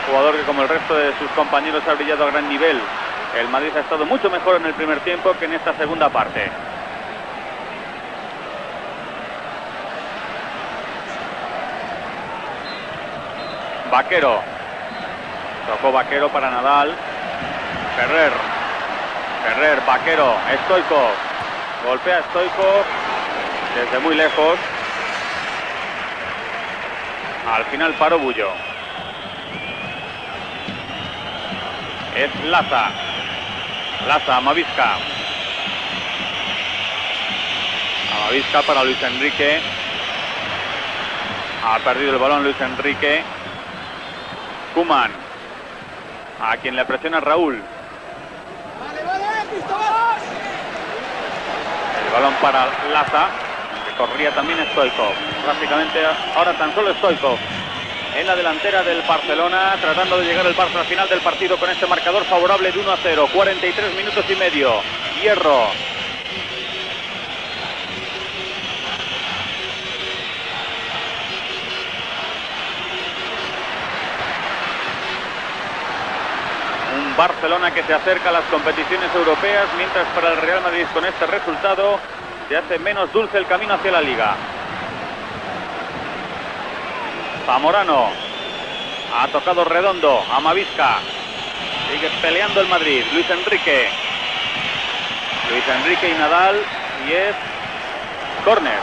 Jugador que, como el resto de sus compañeros, ha brillado a gran nivel. El Madrid ha estado mucho mejor en el primer tiempo que en esta segunda parte. Vaquero. Tocó Vaquero para Nadal. Ferrer. Ferrer, Vaquero, Stoichkov. Golpea Stoichkov desde muy lejos. Al final paró Bullo. Es Laza. Laza, Amavisca. Amavisca para Luis Enrique. Ha perdido el balón Luis Enrique. Koeman, a quien le presiona Raúl. El balón para Laza, que corría también Stoichkov. Prácticamente ahora tan solo Stoichkov en la delantera del Barcelona, tratando de llegar el Barça al final del partido con este marcador favorable de 1-0. 43 minutos y medio. Hierro. Barcelona que se acerca a las competiciones europeas, mientras para el Real Madrid con este resultado se hace menos dulce el camino hacia la Liga. Zamorano ha tocado Redondo, Amavisca, sigue peleando el Madrid, Luis Enrique y Nadal, y es córner.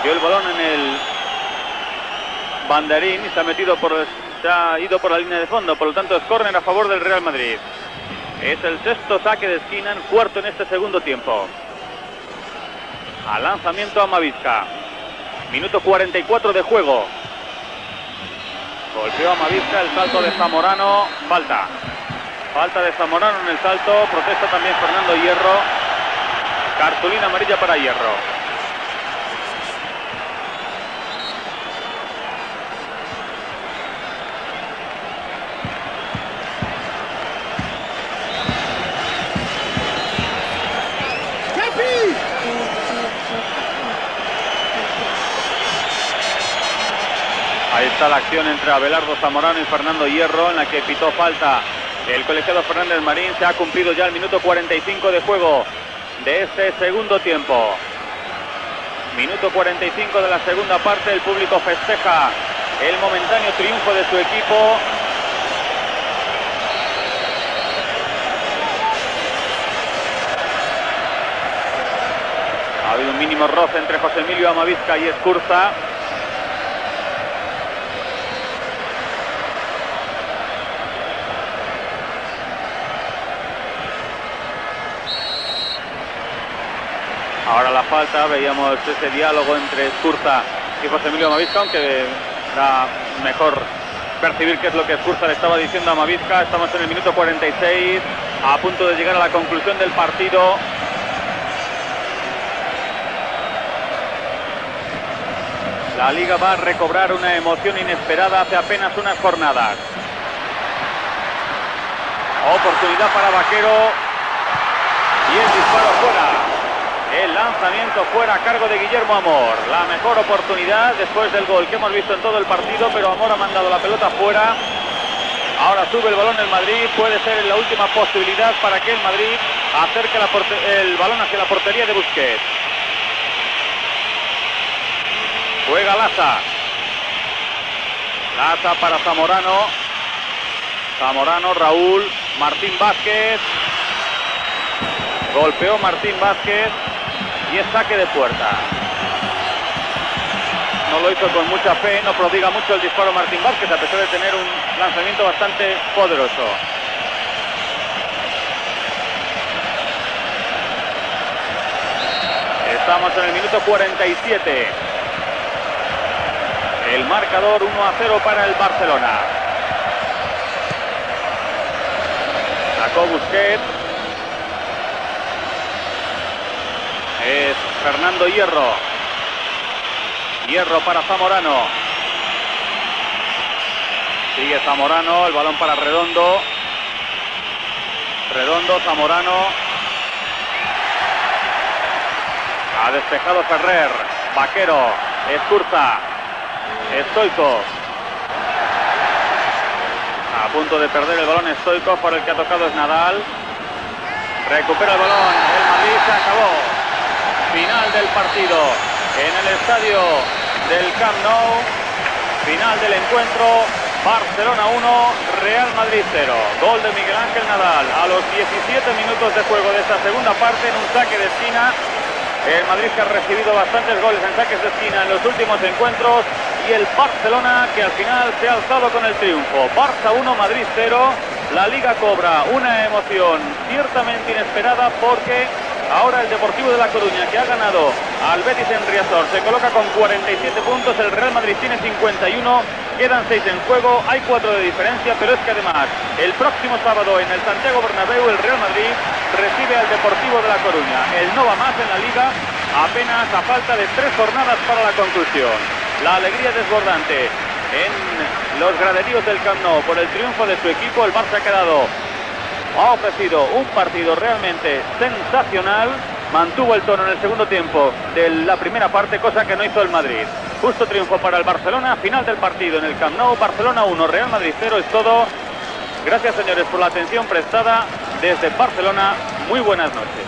Dio el balón en el banderín y se ha ido por la línea de fondo, por lo tanto es córner a favor del Real Madrid. Es el sexto saque de esquina, cuarto en este segundo tiempo. Al lanzamiento Amavisca. Minuto 44 de juego. Golpeó Amavisca, el salto de Zamorano, falta de Zamorano en el salto, protesta también Fernando Hierro, cartulina amarilla para Hierro. Ahí está la acción entre Abelardo Zamorano y Fernando Hierro, en la que pitó falta el colegiado Fernández Marín. Se ha cumplido ya el minuto 45 de juego de este segundo tiempo. Minuto 45 de la segunda parte. El público festeja el momentáneo triunfo de su equipo. Ha habido un mínimo roce entre José Emilio Amavisca y Escurza. Ahora la falta, veíamos ese diálogo entre Escurza y José Emilio Amavisca, aunque era mejor percibir qué es lo que Escurza le estaba diciendo a Amavisca. Estamos en el minuto 46, a punto de llegar a la conclusión del partido. La Liga va a recobrar una emoción inesperada hace apenas unas jornadas. Oportunidad para Vaquero y el disparo fuera. El lanzamiento fuera a cargo de Guillermo Amor. La mejor oportunidad después del gol que hemos visto en todo el partido, pero Amor ha mandado la pelota fuera. Ahora sube el balón el Madrid. Puede ser la última posibilidad para que el Madrid acerque el balón hacia la portería de Busquets. Juega Laza. Laza para Zamorano. Zamorano, Raúl, Martín Vázquez. Golpeó Martín Vázquez. Y es saque de puerta. No lo hizo con mucha fe, no prodiga mucho el disparo Martín Vázquez, a pesar de tener un lanzamiento bastante poderoso. Estamos en el minuto 47. El marcador 1-0 para el Barcelona. Sacó Busquets. Es Fernando Hierro. Hierro para Zamorano. Sigue Zamorano, el balón para Redondo. Redondo, Zamorano. Ha despejado Ferrer. Vaquero, Escurza, Stoico. A punto de perder el balón Stoico, por el que ha tocado es Nadal. Recupera el balón, el Madrid se acabó. Final del partido en el estadio del Camp Nou. Final del encuentro. Barcelona 1, Real Madrid 0. Gol de Miguel Ángel Nadal a los 17 minutos de juego de esta segunda parte en un saque de esquina. El Madrid que ha recibido bastantes goles en saques de esquina en los últimos encuentros. Y el Barcelona que al final se ha alzado con el triunfo. Barça 1, Madrid 0. La Liga cobra una emoción ciertamente inesperada porque ahora el Deportivo de La Coruña, que ha ganado al Betis en Riazor, se coloca con 47 puntos. El Real Madrid tiene 51. Quedan 6 en juego, hay 4 de diferencia, pero es que además el próximo sábado en el Santiago Bernabéu el Real Madrid recibe al Deportivo de La Coruña. El no va más en la Liga, apenas a falta de 3 jornadas para la conclusión. La alegría desbordante en los graderíos del Camp Nou por el triunfo de su equipo. El Barça ha ofrecido un partido realmente sensacional. Mantuvo el tono en el segundo tiempo de la primera parte, cosa que no hizo el Madrid. Justo triunfo para el Barcelona. Final del partido en el Camp Nou. Barcelona 1, Real Madrid 0. Es todo. Gracias, señores, por la atención prestada desde Barcelona. Muy buenas noches.